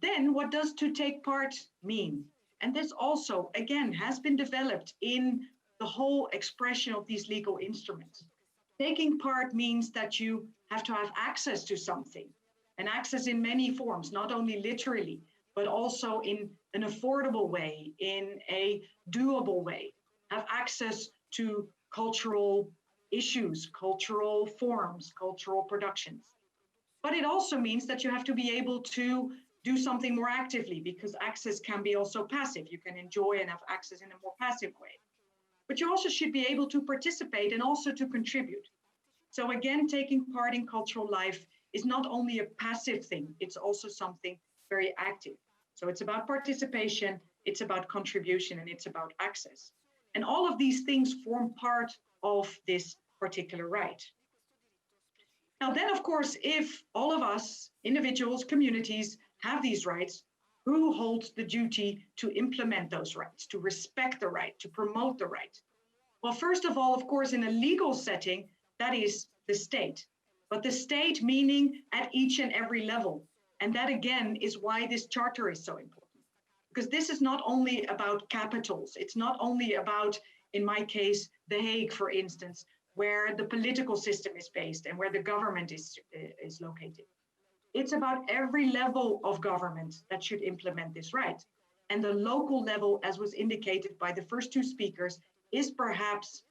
Then what does to take part mean? And this also, again, has been developed in the whole expression of these legal instruments. Taking part means that you have to have access to something, and access in many forms, not only literally, but also in an affordable way, in a doable way, have access to cultural issues, cultural forms, cultural productions. But it also means that you have to be able to do something more actively, because access can be also passive. You can enjoy and have access in a more passive way. But you also should be able to participate and also to contribute. So again, taking part in cultural life is not only a passive thing, it's also something very active. So it's about participation, it's about contribution, and it's about access. And all of these things form part of this particular right. Now then, of course, if all of us, individuals, communities, have these rights, who holds the duty to implement those rights, to respect the right, to promote the right? Well, first of all, of course, in a legal setting, that is the state. But the state meaning at each and every level. And that, again, is why this charter is so important. Because this is not only about capitals. It's not only about, in my case, The Hague, for instance, where the political system is based and where the government is located. It's about every level of government that should implement this right. And the local level, as was indicated by the first two speakers, is perhaps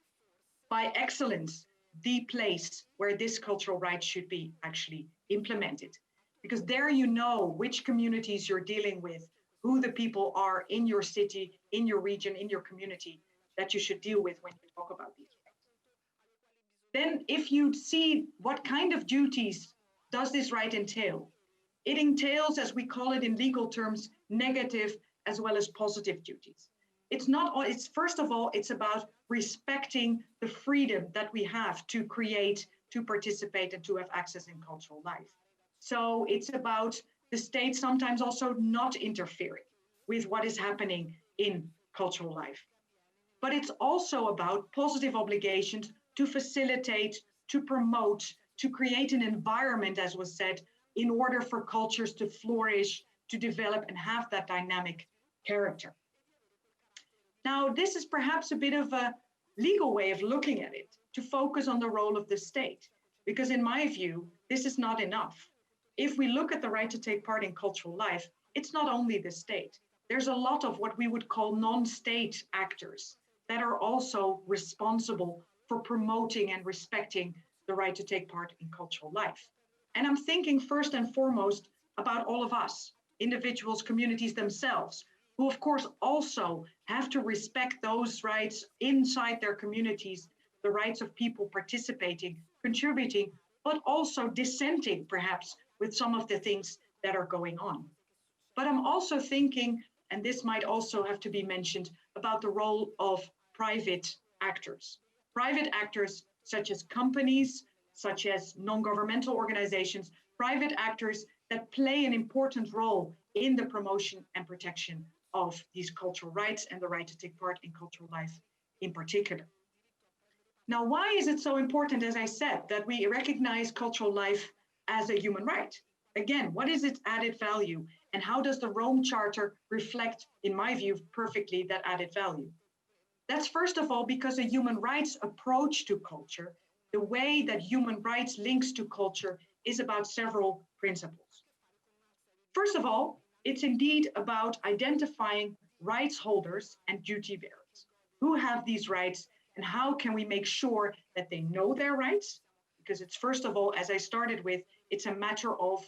by excellence the place where this cultural right should be actually implemented. Because there you know which communities you're dealing with, who the people are in your city, in your region, in your community that you should deal with when you talk about these rights. Then if you see what kind of duties does this right entail? It entails, as we call it in legal terms, negative as well as positive duties. It's first of all, it's about respecting the freedom that we have to create, to participate, and to have access in cultural life. So it's about the state sometimes also not interfering with what is happening in cultural life. But it's also about positive obligations to facilitate, to promote, to create an environment, as was said, in order for cultures to flourish, to develop, and have that dynamic character. Now, this is perhaps a bit of a legal way of looking at it, to focus on the role of the state, because in my view, this is not enough. If we look at the right to take part in cultural life, it's not only the state. There's a lot of what we would call non-state actors that are also responsible for promoting and respecting the right to take part in cultural life. And I'm thinking first and foremost about all of us, individuals, communities themselves, who of course also have to respect those rights inside their communities, the rights of people participating, contributing, but also dissenting perhaps with some of the things that are going on. But I'm also thinking, and this might also have to be mentioned, about the role of private actors. Private actors such as companies, such as non-governmental organizations, private actors that play an important role in the promotion and protection of these cultural rights and the right to take part in cultural life in particular. Now, why is it so important, as I said, that we recognize cultural life as a human right? Again, what is its added value, and how does the Rome Charter reflect, in my view, perfectly that added value? That's first of all because a human rights approach to culture, the way that human rights links to culture, is about several principles. First of all, it's indeed about identifying rights holders and duty bearers. Who have these rights, and how can we make sure that they know their rights? Because it's first of all, as I started with, it's a matter of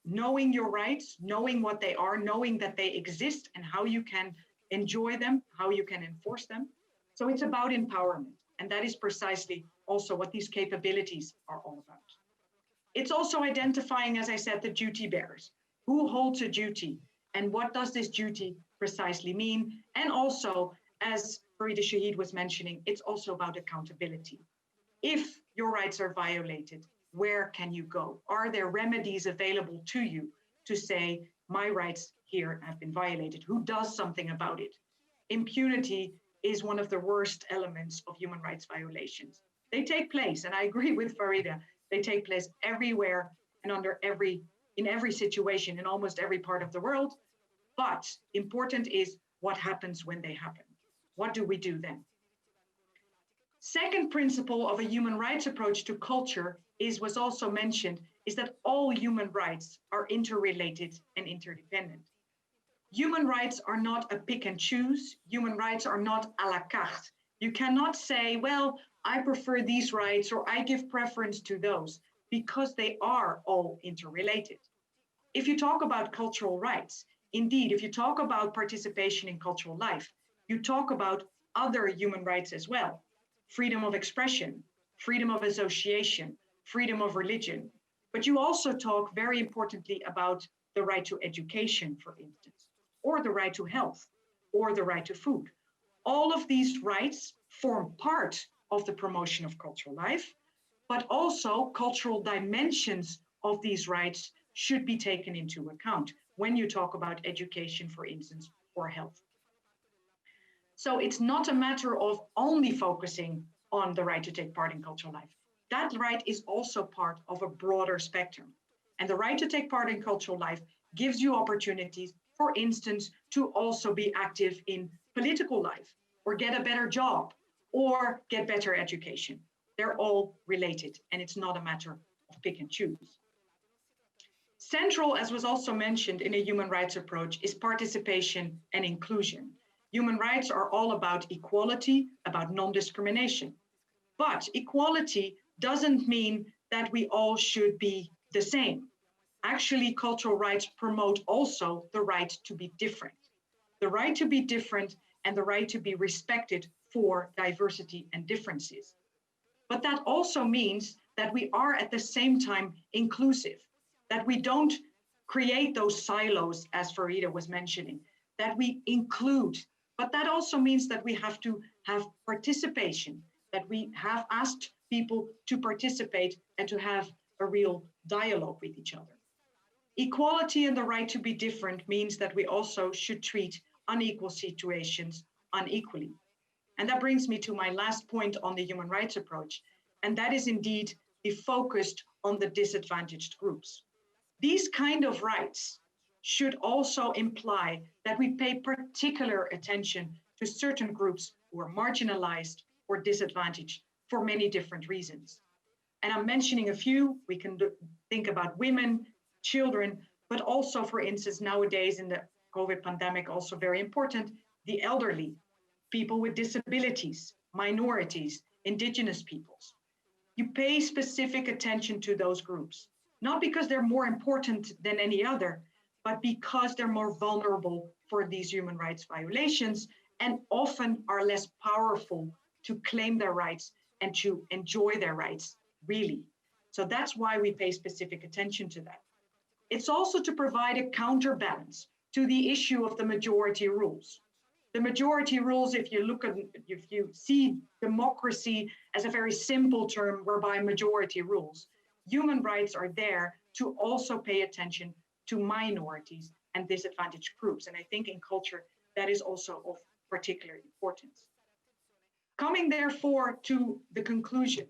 knowing your rights, knowing what they are, knowing that they exist and how you can enjoy them, how you can enforce them. So it's about empowerment. And that is precisely also what these capabilities are all about. It's also identifying, as I said, the duty bearers. Who holds a duty and what does this duty precisely mean? And also, as Farida Shaheed was mentioning, it's also about accountability. If your rights are violated, where can you go? Are there remedies available to you to say, my rights here have been violated? Who does something about it? Impunity is one of the worst elements of human rights violations. They take place, and I agree with Farida, they take place everywhere and in every situation, in almost every part of the world. But important is what happens when they happen. What do we do then? Second principle of a human rights approach to culture was also mentioned, is that all human rights are interrelated and interdependent. Human rights are not a pick and choose. Human rights are not à la carte. You cannot say, well, I prefer these rights or I give preference to those, because they are all interrelated. If you talk about cultural rights, indeed, if you talk about participation in cultural life, you talk about other human rights as well. Freedom of expression, freedom of association, freedom of religion. But you also talk very importantly about the right to education, for instance, or the right to health, or the right to food. All of these rights form part of the promotion of cultural life, but also cultural dimensions of these rights should be taken into account when you talk about education, for instance, or health. So it's not a matter of only focusing on the right to take part in cultural life. That right is also part of a broader spectrum. And the right to take part in cultural life gives you opportunities, for instance, to also be active in political life, or get a better job, or get better education. They're all related, and it's not a matter of pick and choose. Central, as was also mentioned in a human rights approach, is participation and inclusion. Human rights are all about equality, about non-discrimination. But equality doesn't mean that we all should be the same. Actually, cultural rights promote also the right to be different. The right to be different and the right to be respected for diversity and differences. But that also means that we are at the same time inclusive, that we don't create those silos, as Farida was mentioning, that we include. But that also means that we have to have participation, that we have asked people to participate and to have a real dialogue with each other. Equality and the right to be different means that we also should treat unequal situations unequally. And that brings me to my last point on the human rights approach, and that is indeed be focused on the disadvantaged groups. These kind of rights should also imply that we pay particular attention to certain groups who are marginalized or disadvantaged for many different reasons. And I'm mentioning a few. We can think about women, children, but also, for instance, nowadays in the COVID pandemic, also very important, the elderly, people with disabilities, minorities, indigenous peoples. You pay specific attention to those groups, not because they're more important than any other, but because they're more vulnerable for these human rights violations and often are less powerful to claim their rights and to enjoy their rights, really. So that's why we pay specific attention to that. It's also to provide a counterbalance to the issue of the majority rules. The majority rules, if you see democracy as a very simple term whereby majority rules, human rights are there to also pay attention to minorities and disadvantaged groups. And I think in culture, that is also of particular importance. Coming therefore to the conclusion,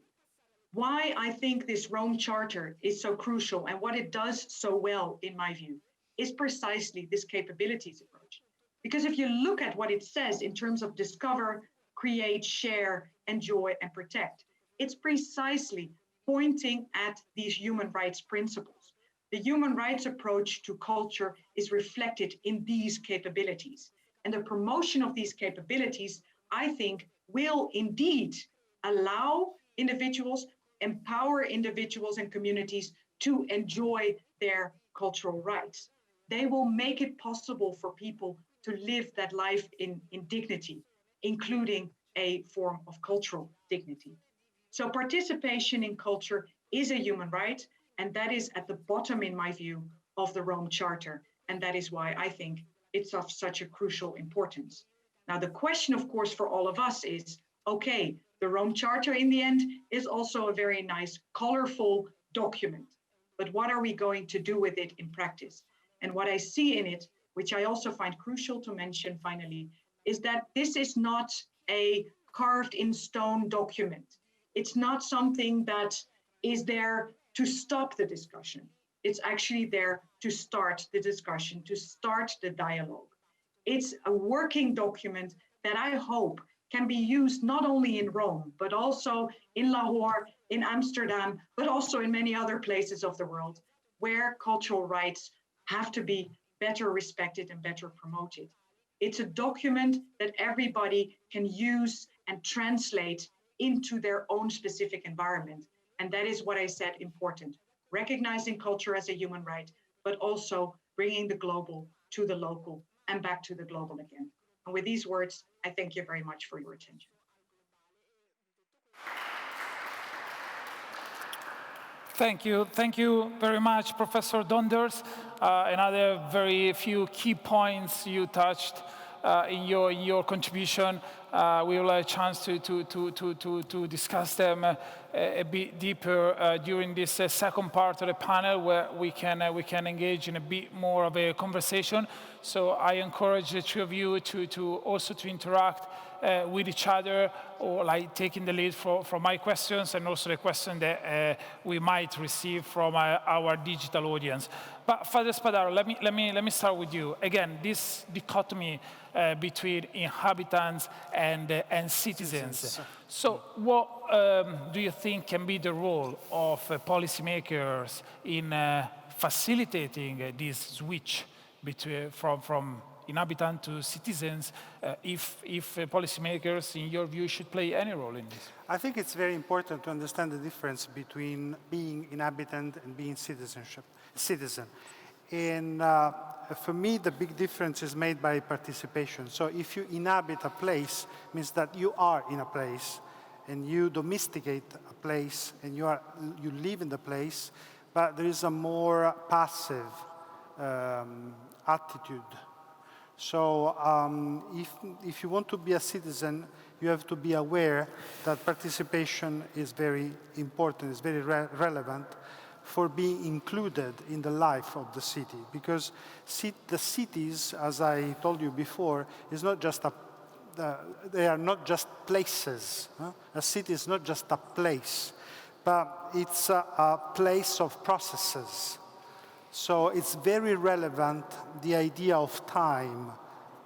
why I think this Rome Charter is so crucial and what it does so well, in my view, is precisely this capabilities approach. Because if you look at what it says in terms of discover, create, share, enjoy, and protect, it's precisely pointing at these human rights principles. The human rights approach to culture is reflected in these capabilities. And the promotion of these capabilities, I think, will indeed allow individuals, empower individuals and communities to enjoy their cultural rights. They will make it possible for people to live that life in dignity, including a form of cultural dignity. So participation in culture is a human right, and that is at the bottom, in my view, of the Rome Charter. And that is why I think it's of such a crucial importance. Now, the question, of course, for all of us is, okay, the Rome Charter in the end is also a very nice, colorful document. But what are we going to do with it in practice? And what I see in it, which I also find crucial to mention finally, is that this is not a carved in stone document. It's not something that is there to stop the discussion. It's actually there to start the discussion, to start the dialogue. It's a working document that I hope can be used not only in Rome, but also in Lahore, in Amsterdam, but also in many other places of the world where cultural rights have to be better respected and better promoted. It's a document that everybody can use and translate into their own specific environment. And that is what I said important. Recognizing culture as a human right, but also bringing the global to the local and back to the global again. And with these words, I thank you very much for your attention. Thank you. Thank you very much, Professor Donders. Another very few key points you touched in your contribution. We will have a chance to discuss them a bit deeper during this second part of the panel, where we can engage in a bit more of a conversation. So I encourage the two of you to also interact with each other, or like taking the lead from my questions and also the question that we might receive from our digital audience. But Father Spadaro, let me start with you. Again, this dichotomy between inhabitants and citizens. So what do you think can be the role of policymakers in facilitating this switch between from inhabitants to citizens, if policymakers, in your view, should play any role in this? I think it's very important to understand the difference between being inhabitant and being citizen. And for me, the big difference is made by participation. So if you inhabit a place, it means that you are in a place, and you domesticate a place, and you live in the place, but there is a more passive attitude. So if you want to be a citizen, you have to be aware that participation is very important, is very relevant for being included in the life of the city. Because the cities, as I told you before, is not just they are not just places. A city is not just a place, but it's a place of processes. So it's very relevant, the idea of time,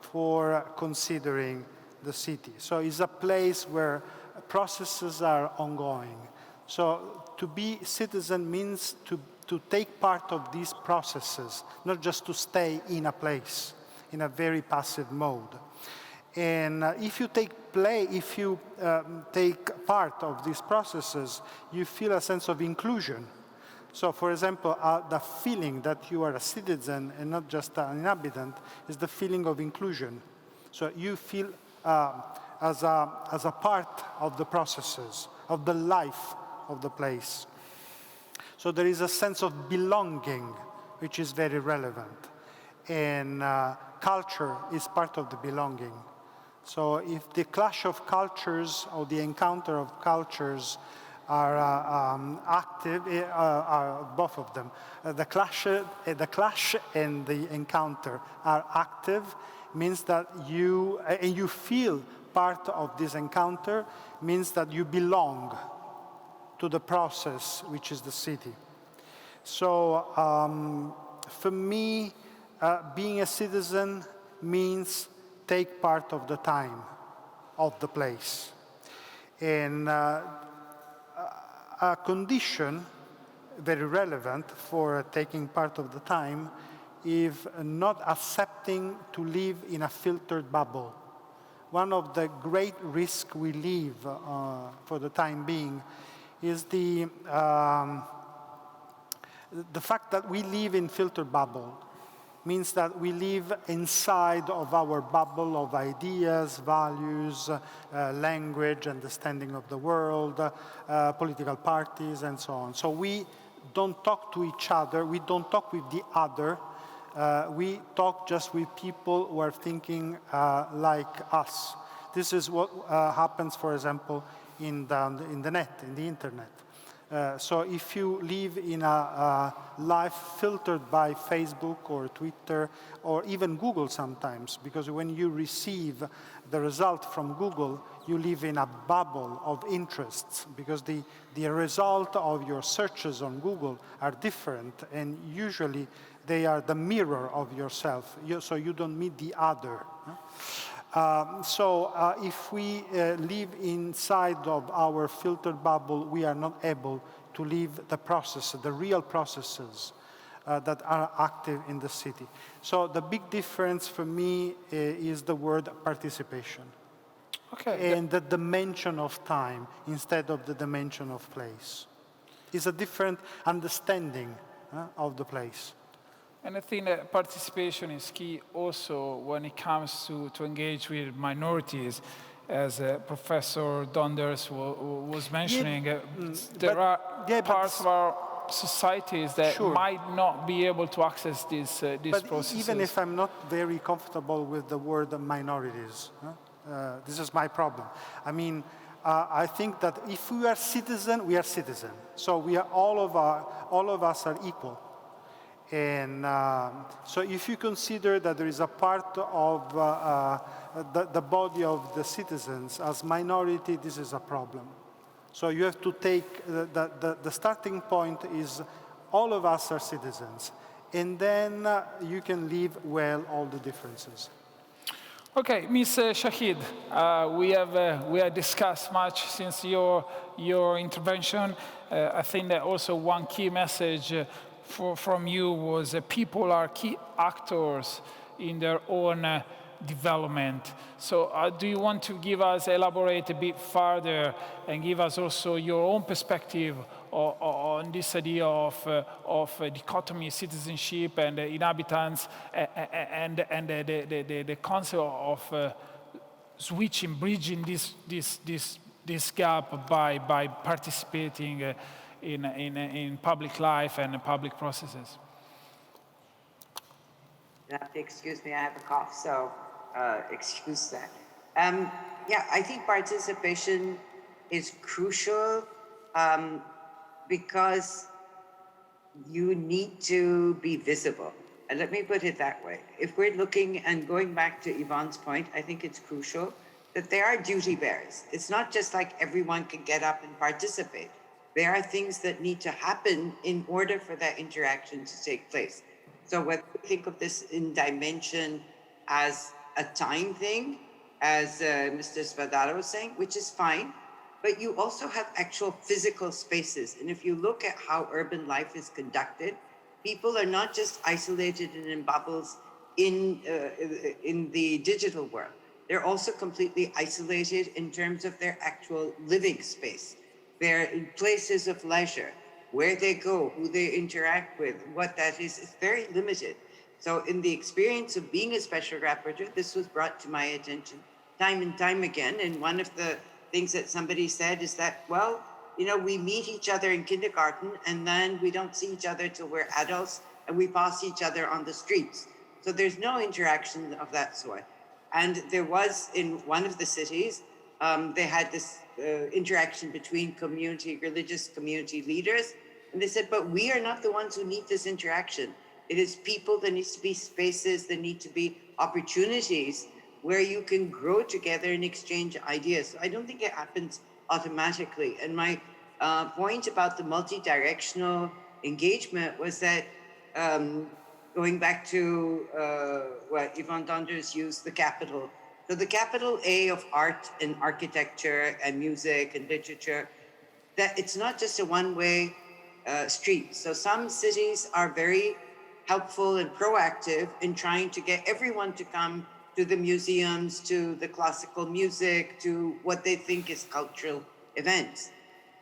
for considering the city. So it's a place where processes are ongoing. So to be citizen means to take part of these processes, not just to stay in a place in a very passive mode. And if you take part of these processes, you feel a sense of inclusion. So, for example, the feeling that you are a citizen and not just an inhabitant is the feeling of inclusion. So you feel as a part of the processes, of the life of the place. So there is a sense of belonging, which is very relevant. And culture is part of the belonging. So if the clash of cultures or the encounter of cultures are active, both of them. The clash and the encounter are active, means that you feel part of this encounter, means that you belong to the process, which is the city. So for me, being a citizen means take part of the time of the place. And a condition very relevant for taking part of the time is not accepting to live in a filtered bubble. One of the great risks we live for the time being is the fact that we live in filtered bubble. Means that we live inside of our bubble of ideas, values, language, understanding of the world, political parties, and so on. So we don't talk to each other, we don't talk with the other, we talk just with people who are thinking like us. This is what happens, for example, in the net, in the internet. So if you live in a life filtered by Facebook or Twitter or even Google sometimes, because when you receive the result from Google, you live in a bubble of interests, because the result of your searches on Google are different, and usually they are the mirror of yourself, so you don't meet the other. If we live inside of our filtered bubble, we are not able to live the process, the real processes that are active in the city. So the big difference for me is the word participation. Okay. And the dimension of time instead of the dimension of place. It's a different understanding of the place. And I think that participation is key also when it comes to engage with minorities. As Professor Donders was mentioning, there are parts of our societies that might not be able to access these processes. Even if I'm not very comfortable with the word minorities, this is my problem. I mean, I think that if we are citizen, we are citizen. So we are all of us are equal. And so if you consider that there is a part of the body of the citizens as minority, this is a problem. So you have to take, the starting point is all of us are citizens. And then you can live well all the differences. Okay, Ms. Shaheed, we have discussed much since your intervention. I think that also one key message from you was people are key actors in their own development. So do you want to elaborate a bit further and give us also your own perspective on this idea of dichotomy, citizenship and inhabitants, and the concept of switching, bridging this gap by participating in public life and public processes? Excuse me, I have a cough, so excuse that. Yeah, I think participation is crucial because you need to be visible. And let me put it that way. If we're looking and going back to Yvonne's point, I think it's crucial that there are duty bearers. It's not just like everyone can get up and participate. There are things that need to happen in order for that interaction to take place. So whether we think of this in dimension as a time thing, as Mr. Spadaro was saying, which is fine, but you also have actual physical spaces. And if you look at how urban life is conducted, people are not just isolated and in bubbles in the digital world. They're also completely isolated in terms of their actual living space. They're in places of leisure, where they go, who they interact with, what that is very limited. So in the experience of being a special rapporteur, this was brought to my attention time and time again. And one of the things that somebody said is that, well, you know, we meet each other in kindergarten and then we don't see each other till we're adults and we pass each other on the streets. So there's no interaction of that sort. And there was in one of the cities, they had this interaction between religious community leaders. And they said, but we are not the ones who need this interaction. It is people, there needs to be spaces, there need to be opportunities where you can grow together and exchange ideas. So I don't think it happens automatically. And my point about the multi-directional engagement was that going back to what Yvonne Donders used, the capital. So the capital A of art and architecture and music and literature, that it's not just a one-way street. So some cities are very helpful and proactive in trying to get everyone to come to the museums, to the classical music, to what they think is cultural events.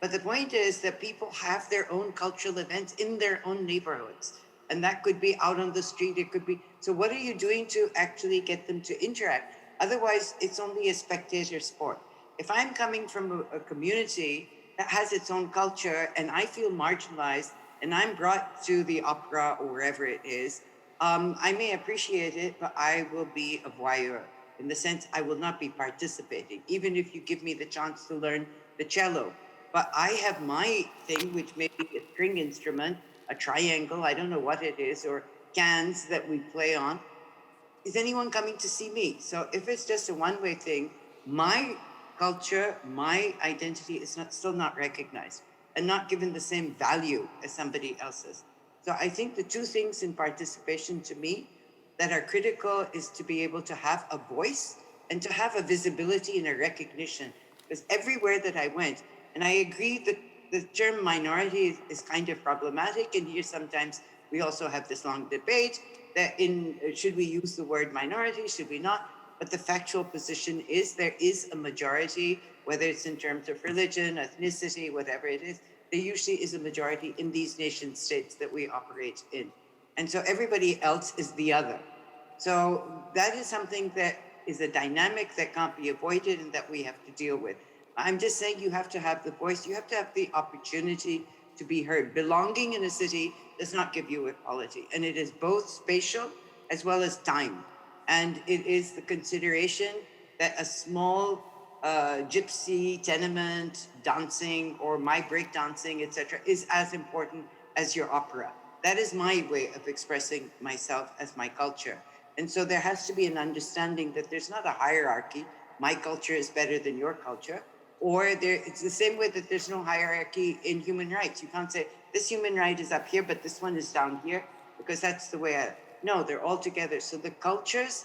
But the point is that people have their own cultural events in their own neighborhoods. And that could be out on the street, it could be, so what are you doing to actually get them to interact? Otherwise, it's only a spectator sport. If I'm coming from a community that has its own culture and I feel marginalized and I'm brought to the opera or wherever it is, I may appreciate it, but I will be a voyeur in the sense I will not be participating, even if you give me the chance to learn the cello. But I have my thing, which may be a string instrument, a triangle, I don't know what it is, or cans that we play on. Is anyone coming to see me? So if it's just a one-way thing, my culture, my identity is still not recognized and not given the same value as somebody else's. So I think the two things in participation to me that are critical is to be able to have a voice and to have a visibility and a recognition. Because everywhere that I went, and I agree that the term minority is kind of problematic, and here sometimes we also have this long debate that should we use the word minority, should we not? But the factual position is there is a majority, whether it's in terms of religion, ethnicity, whatever it is, there usually is a majority in these nation states that we operate in. And so everybody else is the other. So that is something that is a dynamic that can't be avoided and that we have to deal with. I'm just saying you have to have the voice, you have to have the opportunity to be heard. Belonging in a city does not give you equality, and it is both spatial as well as time. And it is the consideration that a small gypsy tenement dancing or my break dancing, etc., is as important as your opera. That is my way of expressing myself as my culture. And so there has to be an understanding that there's not a hierarchy. My culture is better than your culture. Or it's the same way that there's no hierarchy in human rights. You can't say this human right is up here, but this one is down here, because that's the way no, they're all together. So the cultures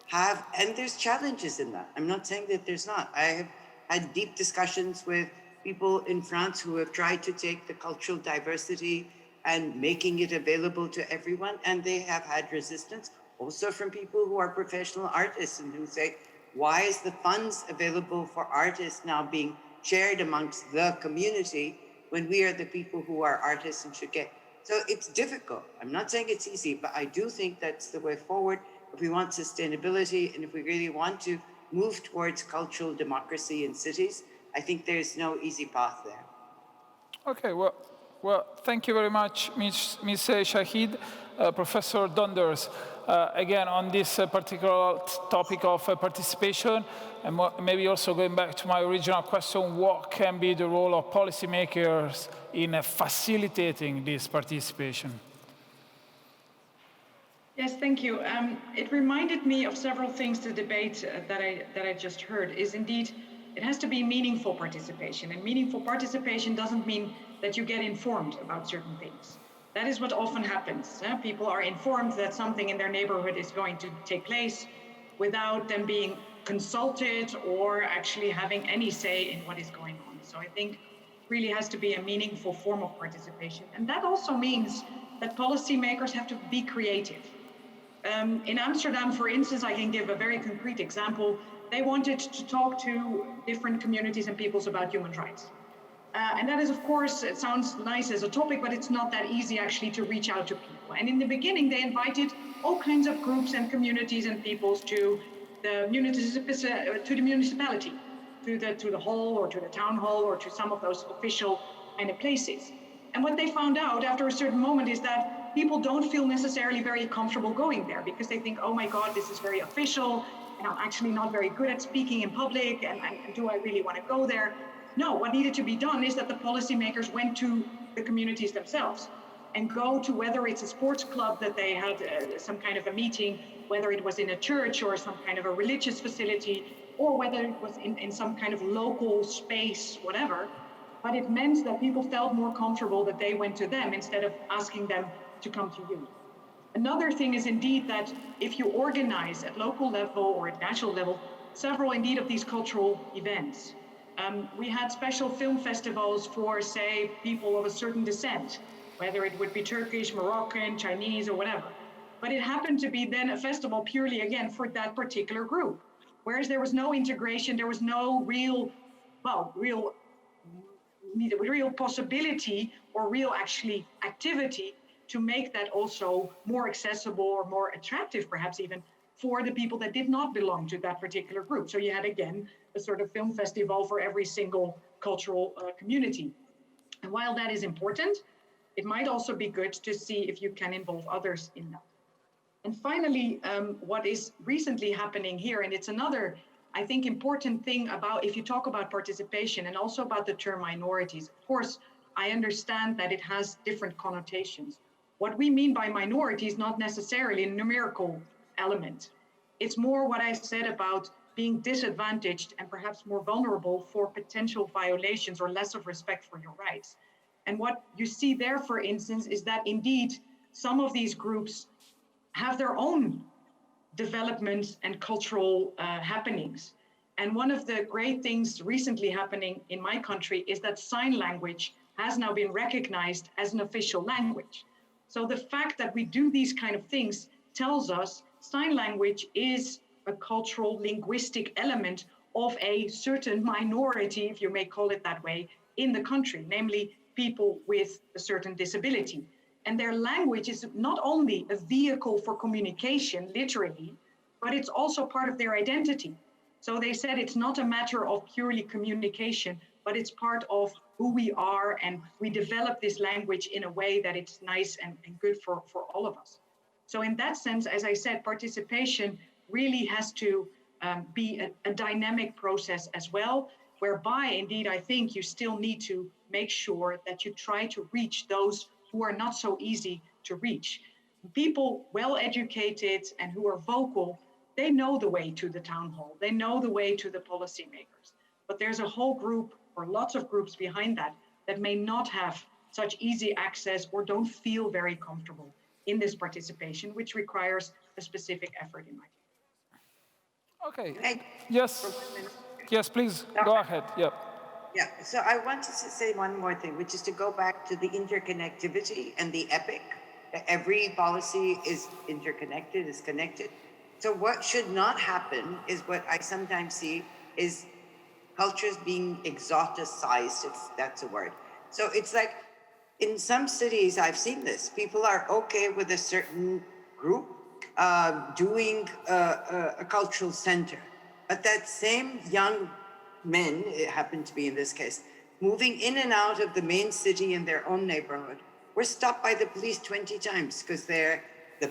have, and there's challenges in that. I'm not saying that there's not. I have had deep discussions with people in France who have tried to take the cultural diversity and making it available to everyone, and they have had resistance. Also from people who are professional artists and who say, why is the funds available for artists now being shared amongst the community when we are the people who are artists and should get? So it's difficult. I'm not saying it's easy, but I do think that's the way forward if we want sustainability and if we really want to move towards cultural democracy in cities. I think there's no easy path there. Okay, well, thank you very much, Ms. Shaheed. Professor Donders, again, on this particular topic of participation, and maybe also going back to my original question, what can be the role of policymakers in facilitating this participation? Yes, thank you. It reminded me of several things. The debate that I just heard is indeed, it has to be meaningful participation, and meaningful participation doesn't mean that you get informed about certain things. That is what often happens. People are informed that something in their neighborhood is going to take place without them being consulted or actually having any say in what is going on. So I think it really has to be a meaningful form of participation. And that also means that policymakers have to be creative. In Amsterdam, for instance, I can give a very concrete example. They wanted to talk to different communities and peoples about human rights. And that is, of course, it sounds nice as a topic, but it's not that easy actually to reach out to people. And in the beginning, they invited all kinds of groups and communities and peoples to the municipality, to the hall or to the town hall or to some of those official kind of places. And what they found out after a certain moment is that people don't feel necessarily very comfortable going there because they think, oh my God, this is very official, and I'm actually not very good at speaking in public, and do I really want to go there? No, what needed to be done is that the policymakers went to the communities themselves and go to whether it's a sports club that they had some kind of a meeting, whether it was in a church or some kind of a religious facility, or whether it was in some kind of local space, whatever. But it meant that people felt more comfortable that they went to them instead of asking them to come to you. Another thing is indeed that if you organize at local level or at national level, several indeed of these cultural events, we had special film festivals for, say, people of a certain descent, whether it would be Turkish, Moroccan, Chinese, or whatever. But it happened to be then a festival purely, again, for that particular group. Whereas there was no integration, there was no real possibility or real actually activity to make that also more accessible or more attractive, perhaps even, for the people that did not belong to that particular group. So you had, again, a sort of film festival for every single cultural community. And while that is important, it might also be good to see if you can involve others in that. And finally, what is recently happening here, and it's another, I think, important thing about, if you talk about participation and also about the term minorities, of course, I understand that it has different connotations. What we mean by minority is not necessarily a numerical element. It's more what I said about being disadvantaged and perhaps more vulnerable for potential violations or less of respect for your rights. And what you see there, for instance, is that indeed some of these groups have their own developments and cultural happenings. And one of the great things recently happening in my country is that sign language has now been recognized as an official language. So the fact that we do these kind of things tells us sign language is a cultural linguistic element of a certain minority, if you may call it that way, in the country, namely people with a certain disability. And their language is not only a vehicle for communication, literally, but it's also part of their identity. So they said it's not a matter of purely communication, but it's part of who we are, and we develop this language in a way that it's nice and good for all of us. So in that sense, as I said, participation really has to be a dynamic process as well, whereby indeed I think you still need to make sure that you try to reach those who are not so easy to reach. People well-educated and who are vocal, they know the way to the town hall, they know the way to the policymakers, but there's a whole group or lots of groups behind that may not have such easy access or don't feel very comfortable in this participation, which requires a specific effort in my view. Okay, yes, please, go ahead, yeah. Yeah, so I wanted to say one more thing, which is to go back to the interconnectivity and the epic. Every policy is interconnected, is connected. So what should not happen is what I sometimes see is cultures being exoticized, if that's a word. So it's like, in some cities, I've seen this, people are okay with a certain group doing a cultural center, but that same young men, it happened to be in this case, moving in and out of the main city in their own neighborhood, were stopped by the police 20 times because the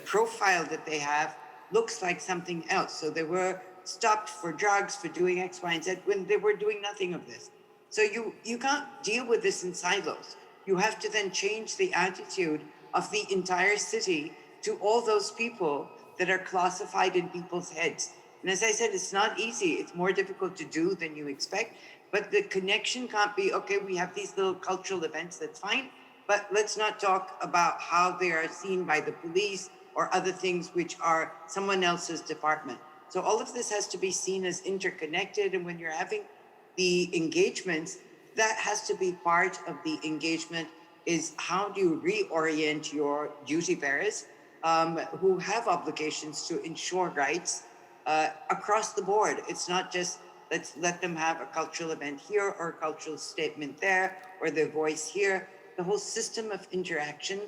profile that they have looks like something else. So they were stopped for drugs, for doing X, Y, and Z, when they were doing nothing of this. So you can't deal with this in silos. You have to then change the attitude of the entire city to all those people that are classified in people's heads. And as I said, it's not easy. It's more difficult to do than you expect. But the connection can't be, okay, we have these little cultural events, that's fine. But let's not talk about how they are seen by the police or other things which are someone else's department. So all of this has to be seen as interconnected. And when you're having the engagements, that has to be part of the engagement, is how do you reorient your duty bearers who have obligations to ensure rights across the board. It's not just let's let them have a cultural event here or a cultural statement there or their voice here. The whole system of interacting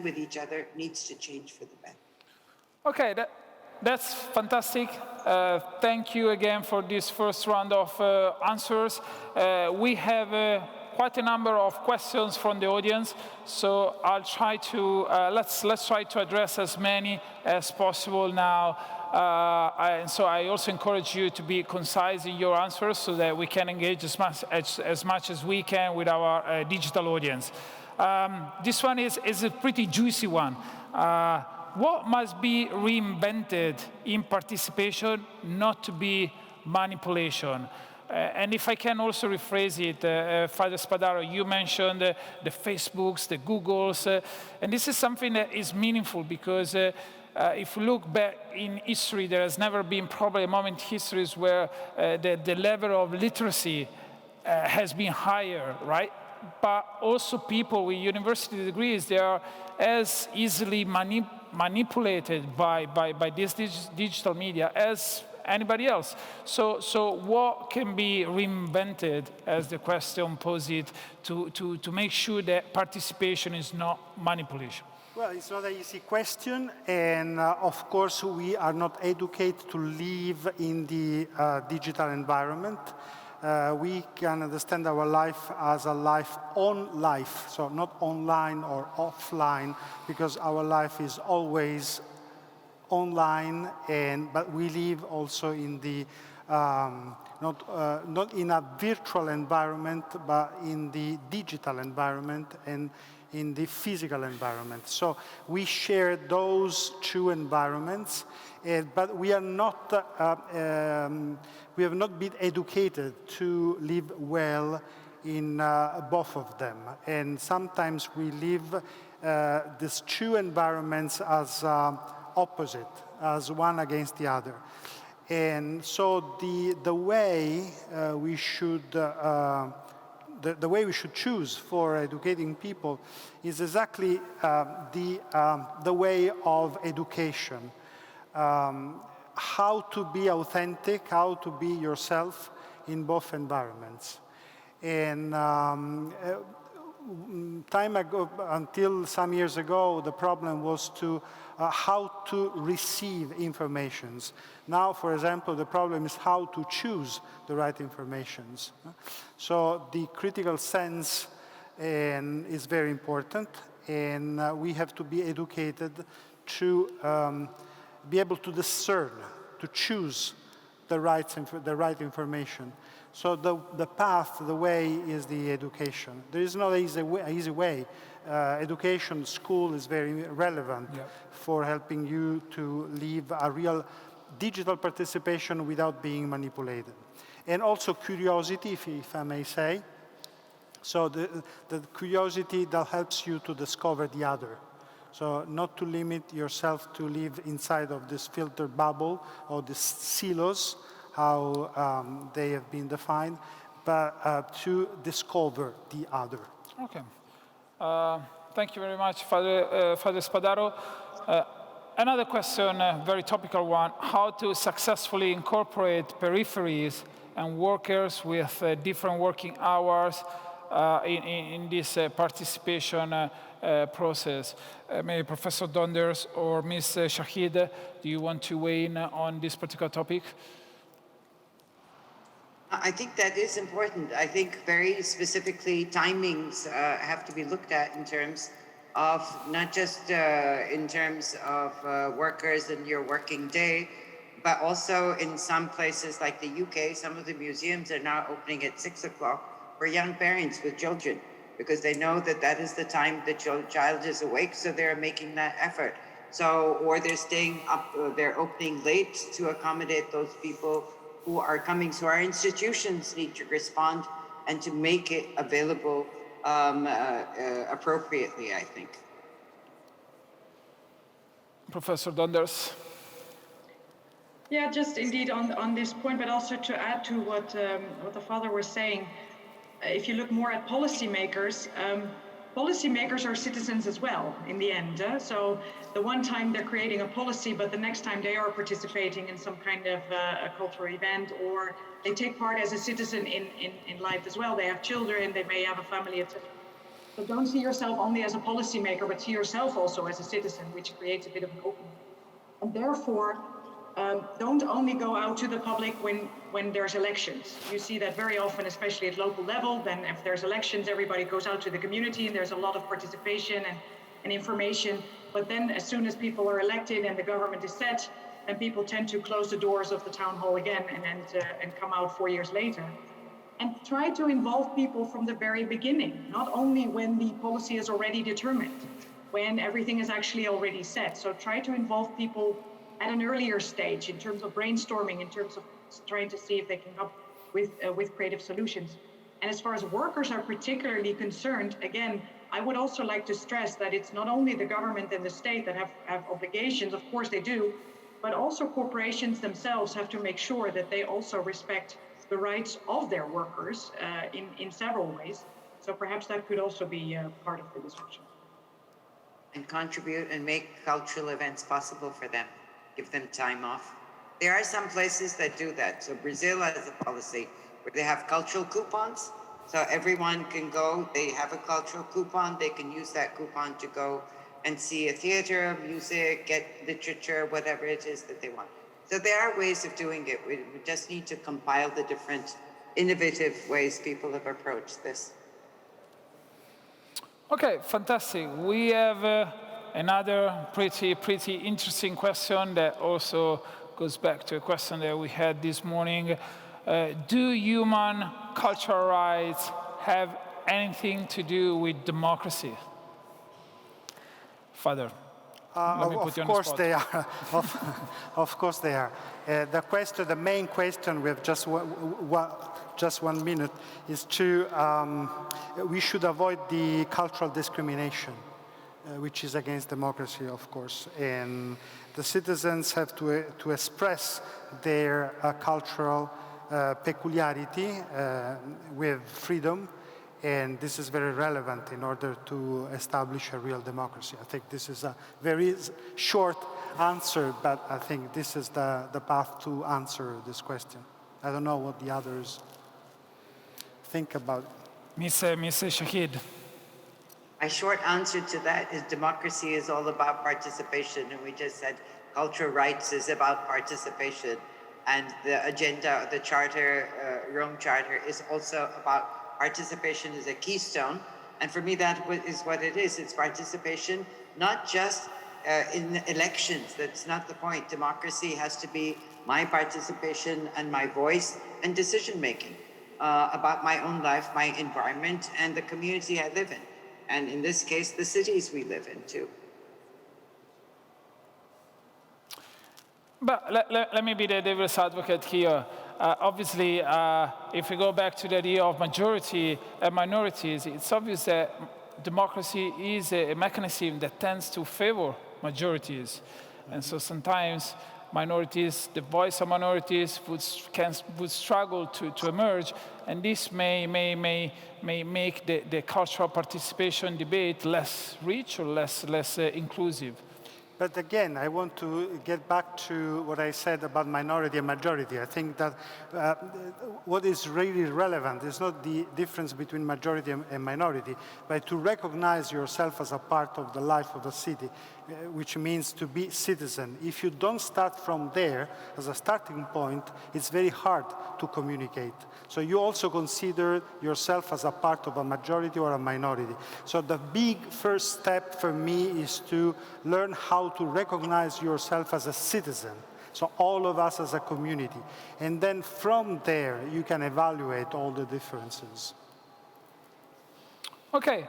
with each other needs to change for the better. Okay, that's fantastic. Thank you again for this first round of answers. We have quite a number of questions from the audience, so I'll try to let's try to address as many as possible now. So I also encourage you to be concise in your answers so that we can engage as much as we can with our digital audience. This one is a pretty juicy one. What must be reinvented in participation not to be manipulation? And if I can also rephrase it, Father Spadaro, you mentioned the Facebooks, the Googles, and this is something that is meaningful because if we look back in history, there has never been probably a moment in history where the level of literacy has been higher, right? But also people with university degrees, they are as easily manipulated by this digital media as anybody else. So what can be reinvented, as the question posed, to make sure that participation is not manipulation? Well, it's not an easy question, and of course we are not educated to live in the digital environment. We can understand our life as a life on life, so not online or offline, because our life is always online, but we live also in the not in a virtual environment, but in the digital environment and in the physical environment. So we share those two environments, but we are not. We have not been educated to live well in both of them, and sometimes we live these two environments as opposite, as one against the other. And so the way we should the way we should choose for educating people is exactly the way of education. How to be authentic, how to be yourself in both environments. And time ago, until some years ago, the problem was to how to receive informations. Now, for example, the problem is how to choose the right informations. So the critical sense is very important, and we have to be educated to be able to discern, to choose the right information. So the path, the way is the education. There is no easy way. Education, school is very relevant for helping you to live a real digital participation without being manipulated. And also curiosity, if I may say. So the curiosity that helps you to discover the other. So not to limit yourself to live inside of this filter bubble or these silos, how they have been defined, but to discover the other. Okay. Thank you very much, Father Spadaro. Another question, a very topical one, how to successfully incorporate peripheries and workers with different working hours in this participation process. Maybe Professor Donders or Ms. Shaheed, do you want to weigh in on this particular topic? I think that is important. I think very specifically timings have to be looked at in terms of not just in terms of workers and your working day, but also in some places like the UK, some of the museums are now opening at 6 o'clock for young parents with children, because they know that that is the time the child is awake, so they're making that effort. So, or they're staying up, they're opening late to accommodate those people who are coming. So our institutions need to respond and to make it available appropriately, I think. Professor Donders. Yeah, just indeed on this point, but also to add to what the father was saying, if you look more at policymakers, policymakers are citizens as well in the end. So the one time they're creating a policy, but the next time they are participating in some kind of a cultural event, or they take part as a citizen in life as well. They have children, they may have a family, etc. So don't see yourself only as a policymaker, but see yourself also as a citizen, which creates a bit of an opening. And therefore, don't only go out to the public when there's elections. You see that very often, especially at local level. Then if there's elections, everybody goes out to the community and there's a lot of participation and information. But then as soon as people are elected and the government is set, then people tend to close the doors of the town hall again and come out 4 years later. And try to involve people from the very beginning, not only when the policy is already determined, when everything is actually already set. So try to involve people at an earlier stage in terms of brainstorming, in terms of trying to see if they can come up with creative solutions. And as far as workers are particularly concerned, again, I would also like to stress that it's not only the government and the state that have obligations, of course they do, but also corporations themselves have to make sure that they also respect the rights of their workers in several ways. So perhaps that could also be part of the discussion. And contribute and make cultural events possible for them. Give them time off. There are some places that do that. So Brazil has a policy where they have cultural coupons. So everyone can go, they have a cultural coupon, they can use that coupon to go and see a theater, music, get literature, whatever it is that they want. So there are ways of doing it. We just need to compile the different innovative ways people have approached this. Okay, fantastic. We have another pretty interesting question that also goes back to a question that we had this morning. Do human cultural rights have anything to do with democracy? Father, let me put you on the spot. They are. Of course they are. The main question, we have just 1 minute, is we should avoid the cultural discrimination, which is against democracy, of course. And the citizens have to express their cultural peculiarity with freedom, and this is very relevant in order to establish a real democracy. I think this is a very short answer, but I think this is the path to answer this question. I don't know what the others think about it. Ms. Shaheed. My short answer to that is democracy is all about participation, and we just said cultural rights is about participation, and the agenda, the charter, Rome Charter, is also about participation as a keystone. And for me, that is what it is. It's participation, not just in elections. That's not the point. Democracy has to be my participation and my voice and decision-making about my own life, my environment, and the community I live in. And in this case, the cities we live in too. But let me be the devil's advocate here. Obviously, if we go back to the idea of majority and minorities, it's obvious that democracy is a mechanism that tends to favor majorities. And so sometimes minorities, the voice of minorities would struggle to emerge, and this may make the cultural participation debate less rich or less inclusive. But again, I want to get back to what I said about minority and majority. I think that what is really relevant is not the difference between majority and minority, but to recognize yourself as a part of the life of the city, which means to be citizen. If you don't start from there as a starting point, it's very hard to communicate. So you also consider yourself as a part of a majority or a minority. So the big first step for me is to learn how to recognize yourself as a citizen. So all of us as a community. And then from there, you can evaluate all the differences. Okay.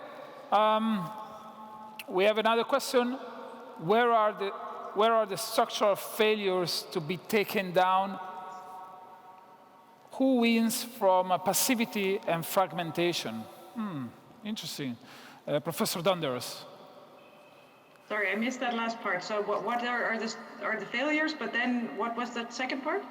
We have another question. Where are the structural failures to be taken down? Who wins from passivity and fragmentation? Interesting. Professor Donders. Sorry, I missed that last part. So what are the failures, but then what was that second part?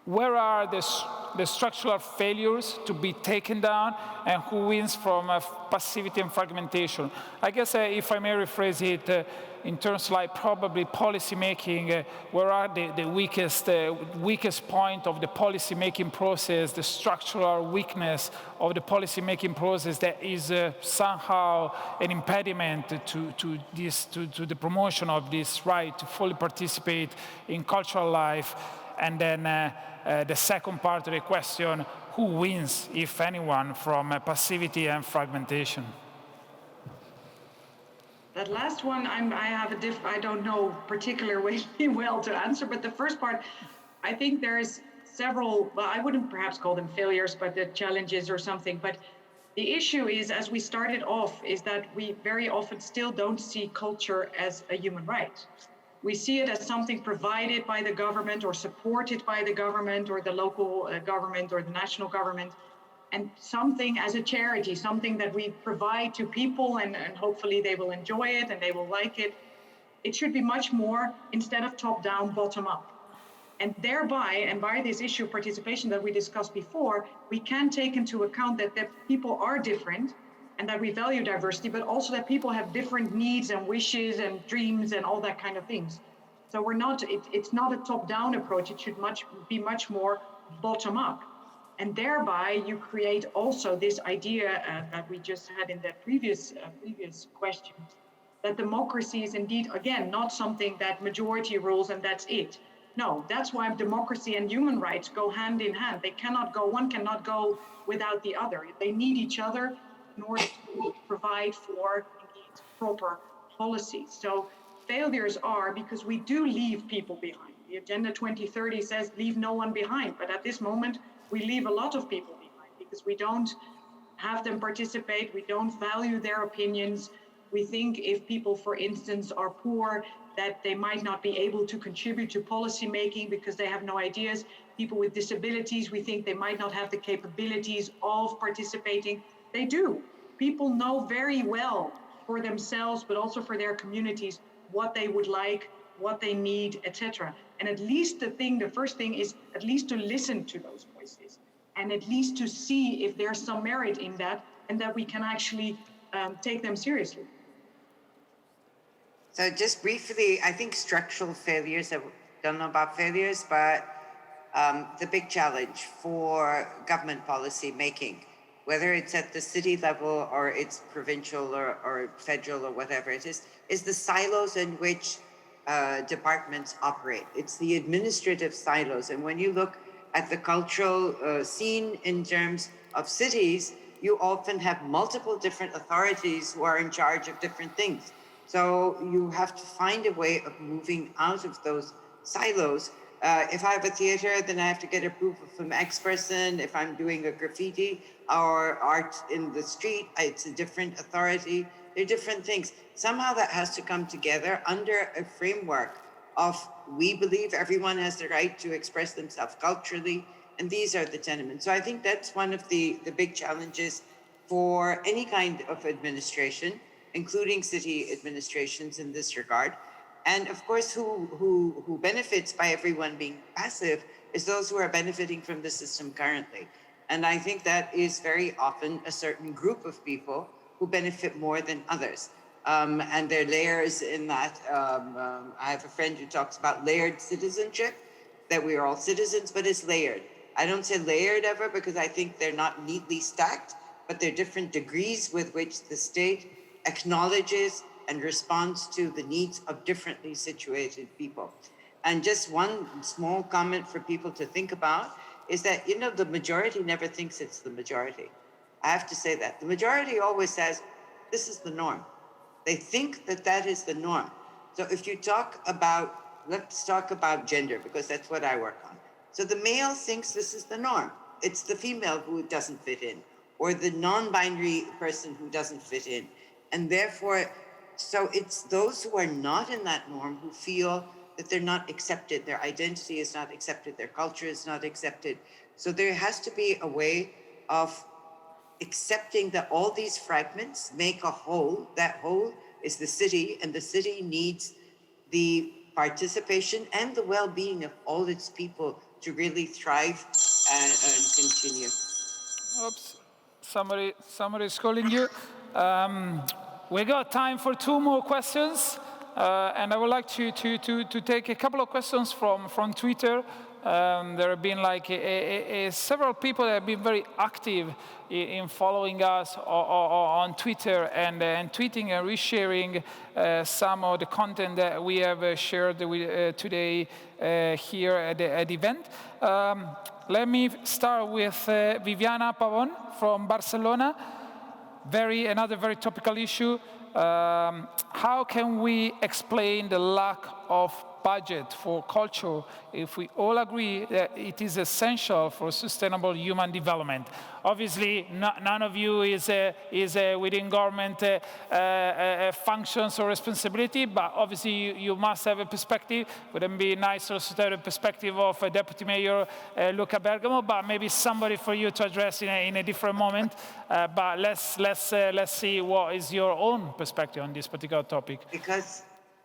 Where are the structural failures to be taken down, and who wins from passivity and fragmentation? I guess if I may rephrase it in terms like probably policy making, where are the weakest point of the policy making process, the structural weakness of the policy making process that is somehow an impediment to the promotion of this right to fully participate in cultural life? And then the second part of the question, who wins, if anyone, from passivity and fragmentation? That last one, I don't know particularly well to answer, but the first part, I think there is several, well, I wouldn't perhaps call them failures, but the challenges or something. But the issue is, as we started off, is that we very often still don't see culture as a human right. We see it as something provided by the government or supported by the government or the local government or the national government, and something as a charity, something that we provide to people and hopefully they will enjoy it and they will like it. It should be much more, instead of top-down, bottom-up. And thereby, and by this issue of participation that we discussed before, we can take into account that people are different and that we value diversity, but also that people have different needs and wishes and dreams and all that kind of things. So it's not a top-down approach, it should be much more bottom-up. And thereby you create also this idea that we just had in the previous question, that democracy is indeed, again, not something that majority rules and that's it. No, that's why democracy and human rights go hand in hand. One cannot go without the other. They need each other in order to provide for indeed proper policies. So failures are because we do leave people behind. The Agenda 2030 says leave no one behind, but at this moment we leave a lot of people behind because we don't have them participate, we don't value their opinions. We think if people, for instance, are poor, that they might not be able to contribute to policy making because they have no ideas. People with disabilities, we think they might not have the capabilities of participating. They do. People know very well for themselves, but also for their communities, what they would like, what they need, etc. And at least the first thing is at least to listen to those voices and at least to see if there's some merit in that and that we can actually take them seriously. So just briefly, I think structural failures, I don't know about failures, but the big challenge for government policy making whether it's at the city level or it's provincial or federal or whatever it is the silos in which departments operate. It's the administrative silos. And when you look at the cultural scene in terms of cities, you often have multiple different authorities who are in charge of different things. So you have to find a way of moving out of those silos. If I have a theater, then I have to get approval from X person. If I'm doing a graffiti or art in the street, it's a different authority. They're different things. Somehow that has to come together under a framework of, we believe everyone has the right to express themselves culturally, and these are the tenements. So I think that's one of the big challenges for any kind of administration, including city administrations in this regard. And of course, who benefits by everyone being passive is those who are benefiting from the system currently. And I think that is very often a certain group of people who benefit more than others. And there are layers in that. I have a friend who talks about layered citizenship, that we are all citizens, but it's layered. I don't say layered ever because I think they're not neatly stacked, but they're different degrees with which the state acknowledges and responds to the needs of differently situated people. And just one small comment for people to think about is that, you know, the majority never thinks it's the majority. I have to say that. The majority always says, this is the norm. They think that that is the norm. So if you talk about, let's talk about gender, because that's what I work on. So the male thinks this is the norm. It's the female who doesn't fit in, or the non-binary person who doesn't fit in. And therefore, so it's those who are not in that norm who feel that they're not accepted, their identity is not accepted, their culture is not accepted. So there has to be a way of accepting that all these fragments make a whole. That whole is the city, and the city needs the participation and the well-being of all its people to really thrive and continue. Oops, somebody's calling you. We got time for 2 more questions, and I would like to take a couple of questions from Twitter. There have been several people that have been very active in following us on Twitter and tweeting and resharing some of the content that we have shared today here at the event. Let me start with Viviana Pavon from Barcelona. Another very topical issue. How can we explain the lack of budget for culture if we all agree that it is essential for sustainable human development? Obviously, none of you is within government functions or responsibility, but obviously you must have a perspective. Wouldn't it be nice also to have a perspective of Deputy Mayor Luca Bergamo, but maybe somebody for you to address in a different moment. But let's see what is your own perspective on this particular topic. Because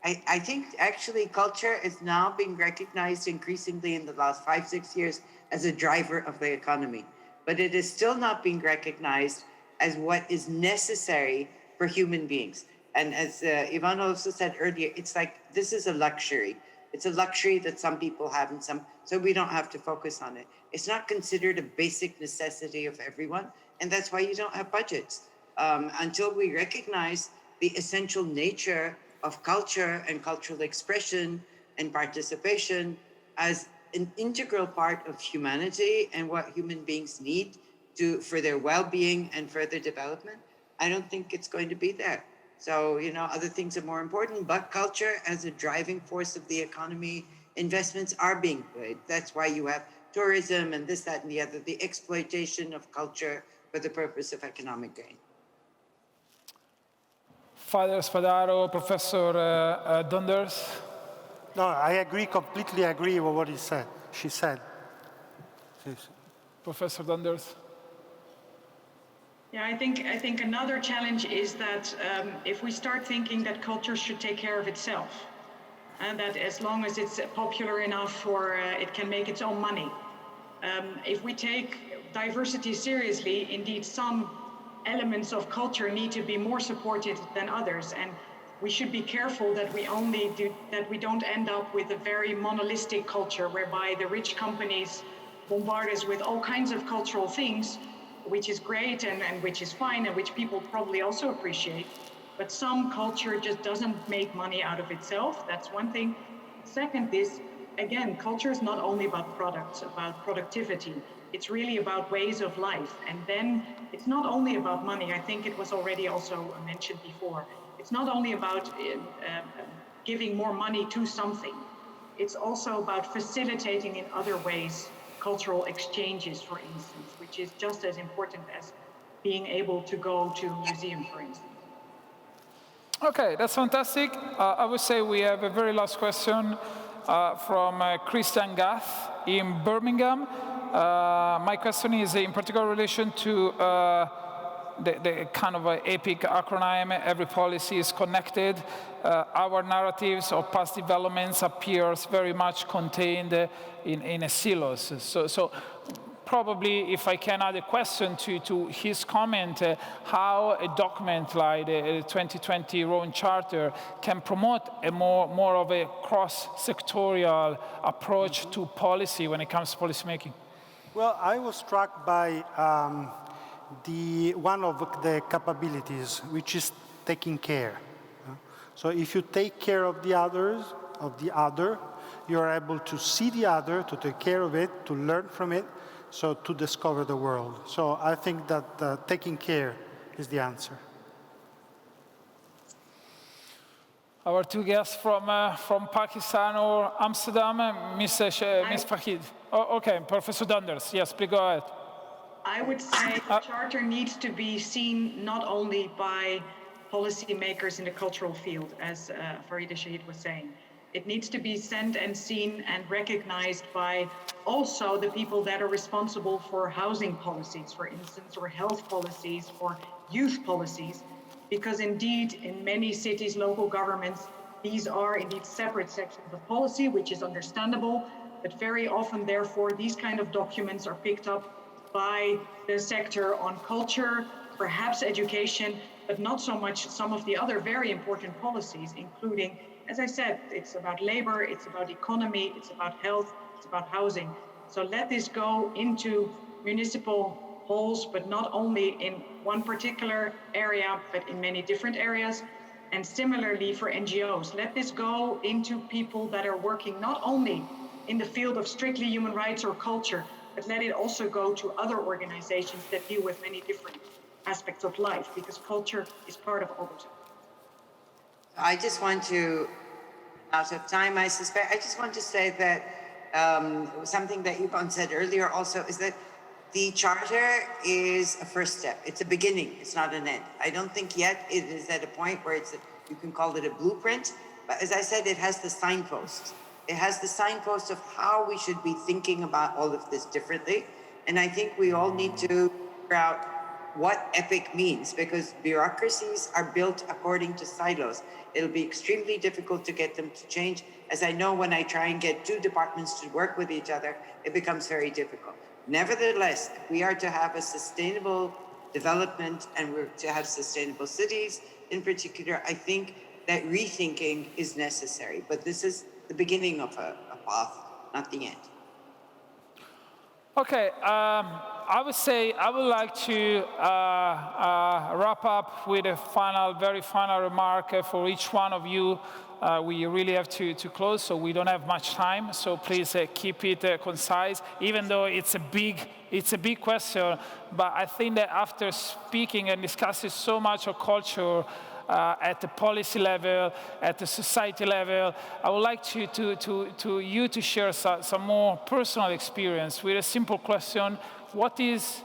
I think actually culture is now being recognized increasingly in the last 5-6 years as a driver of the economy, but it is still not being recognized as what is necessary for human beings. And as Yvonne also said earlier, it's like this is a luxury. It's a luxury that some people have and so we don't have to focus on it. It's not considered a basic necessity of everyone, and that's why you don't have budgets. Until we recognize the essential nature of culture and cultural expression and participation as an integral part of humanity and what human beings need for their well-being and further development, I don't think it's going to be there. So, you know, other things are more important, but culture as a driving force of the economy, investments are being made. That's why you have tourism and this, that, and the other, the exploitation of culture for the purpose of economic gain. Father Spadaro, Professor Donders. No, I completely agree with what she said. Professor Donders. Yeah, I think another challenge is that if we start thinking that culture should take care of itself, and that as long as it's popular enough or it can make its own money. If we take diversity seriously, indeed some elements of culture need to be more supported than others, and we should be careful that we don't end up with a very monolithic culture whereby the rich companies bombard us with all kinds of cultural things, which is great and which is fine and which people probably also appreciate. But some culture just doesn't make money out of itself. That's one thing. Second is, again, culture is not only about products, about productivity. It's really about ways of life. And then it's not only about money. I think it was already also mentioned before. It's not only about giving more money to something. It's also about facilitating in other ways cultural exchanges, for instance, which is just as important as being able to go to a museum, for instance. Okay, that's fantastic. I would say we have a very last question from Christian Gath in Birmingham. My question is in particular relation to the kind of epic acronym, every policy is connected. Our narratives of past developments appears very much contained in a silos. So probably if I can add a question to his comment, how a document like the 2020 Rome Charter can promote a more of a cross-sectorial approach to policy when it comes to policy making. Well, I was struck by one of the capabilities, which is taking care. So if you take care of the other, you're able to see the other, to take care of it, to learn from it, so to discover the world. So I think that taking care is the answer. Our two guests from Pakistan or Amsterdam, Ms. Shaheed. Oh, okay, Professor Donders. Yes, please go ahead. I would say the Charter needs to be seen not only by policymakers in the cultural field, as Farida Shaheed was saying. It needs to be sent and seen and recognized by also the people that are responsible for housing policies, for instance, or health policies, or youth policies, because indeed, in many cities, local governments, these are indeed separate sections of policy, which is understandable, but very often, therefore, these kind of documents are picked up by the sector on culture, perhaps education, but not so much some of the other very important policies, including, as I said, it's about labor, it's about economy, it's about health, it's about housing. So let this go into municipal halls, but not only in one particular area, but in many different areas. And similarly for NGOs, let this go into people that are working not only in the field of strictly human rights or culture, but let it also go to other organizations that deal with many different aspects of life, because culture is part of all of it. I just want to, out of time, I suspect, I just want to say that something that Yvonne said earlier also is that the Charter is a first step. It's a beginning, it's not an end. I don't think yet it is at a point where you can call it a blueprint, but as I said, it has the signposts. It has the signposts of how we should be thinking about all of this differently. And I think we all need to figure out what EPIC means, because bureaucracies are built according to silos. It'll be extremely difficult to get them to change. As I know, when I try and get two departments to work with each other, it becomes very difficult. Nevertheless, if we are to have a sustainable development and we're to have sustainable cities in particular, I think that rethinking is necessary. But this is the beginning of a path, not the end. Okay, I would say I would like to wrap up with a very final remark for each one of you. We really have to close, so we don't have much time. So please keep it concise, even though it's a big question. But I think that after speaking and discussing so much of culture at the policy level, at the society level, I would like you to share some more personal experience with a simple question. What is,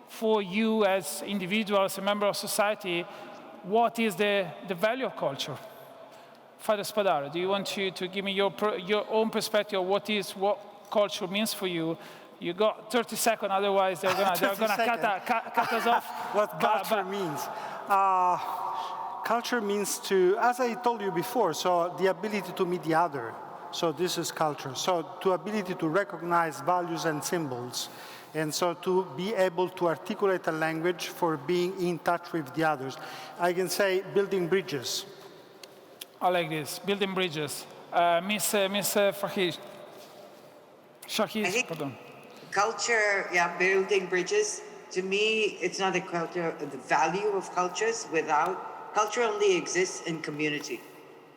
for you as individuals, a member of society, what is the value of culture? Father Spadaro, do you want to give me your own perspective of what culture means for you? You got 30 seconds, otherwise they're gonna cut us off. What culture means? Culture means as I told you before, so the ability to meet the other. So this is culture. So the ability to recognize values and symbols. And so to be able to articulate a language for being in touch with the others. I can say building bridges. I like this, building bridges. Miss Shaheed, pardon. Culture, building bridges. To me, it's not a culture, the value of cultures culture only exists in community.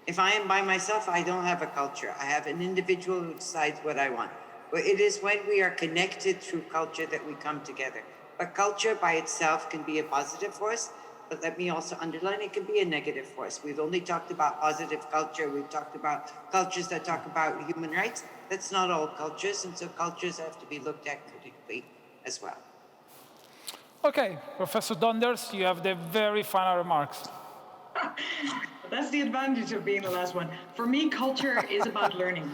If I am by myself, I don't have a culture. I have an individual who decides what I want. But it is when we are connected through culture that we come together. But culture by itself can be a positive force, but let me also underline, it can be a negative force. We've only talked about positive culture. We've talked about cultures that talk about human rights. That's not all cultures, and so cultures have to be looked at critically as well. Okay, Professor Donders, you have the very final remarks. That's the advantage of being the last one. For me, culture is about learning.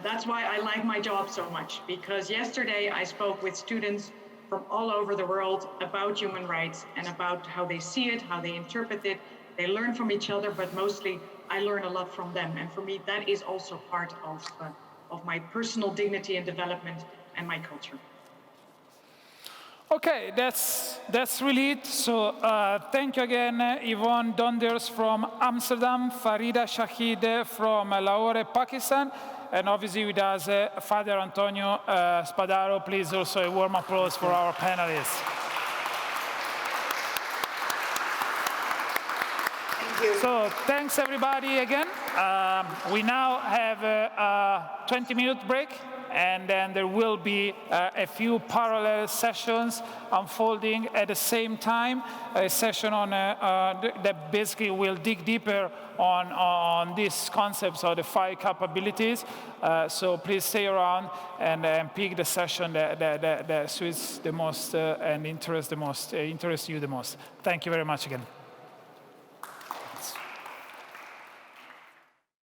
That's why I like my job so much, because yesterday I spoke with students from all over the world about human rights and about how they see it, how they interpret it. They learn from each other, but mostly I learn a lot from them. And for me, that is also part of my personal dignity and development and my culture. Okay, that's really it. So thank you again, Yvonne Donders from Amsterdam, Farida Shaheed from Lahore, Pakistan, and obviously with us, Father Antonio Spadaro. Please also a warm applause for our panelists. Thank you. So thanks everybody again. We now have a 20-minute break, and then there will be a few parallel sessions unfolding at the same time. A session on that basically will dig deeper on these concepts of the 5 capabilities. So please stay around and pick the session that suits the most and interests you the most. Thank you very much again.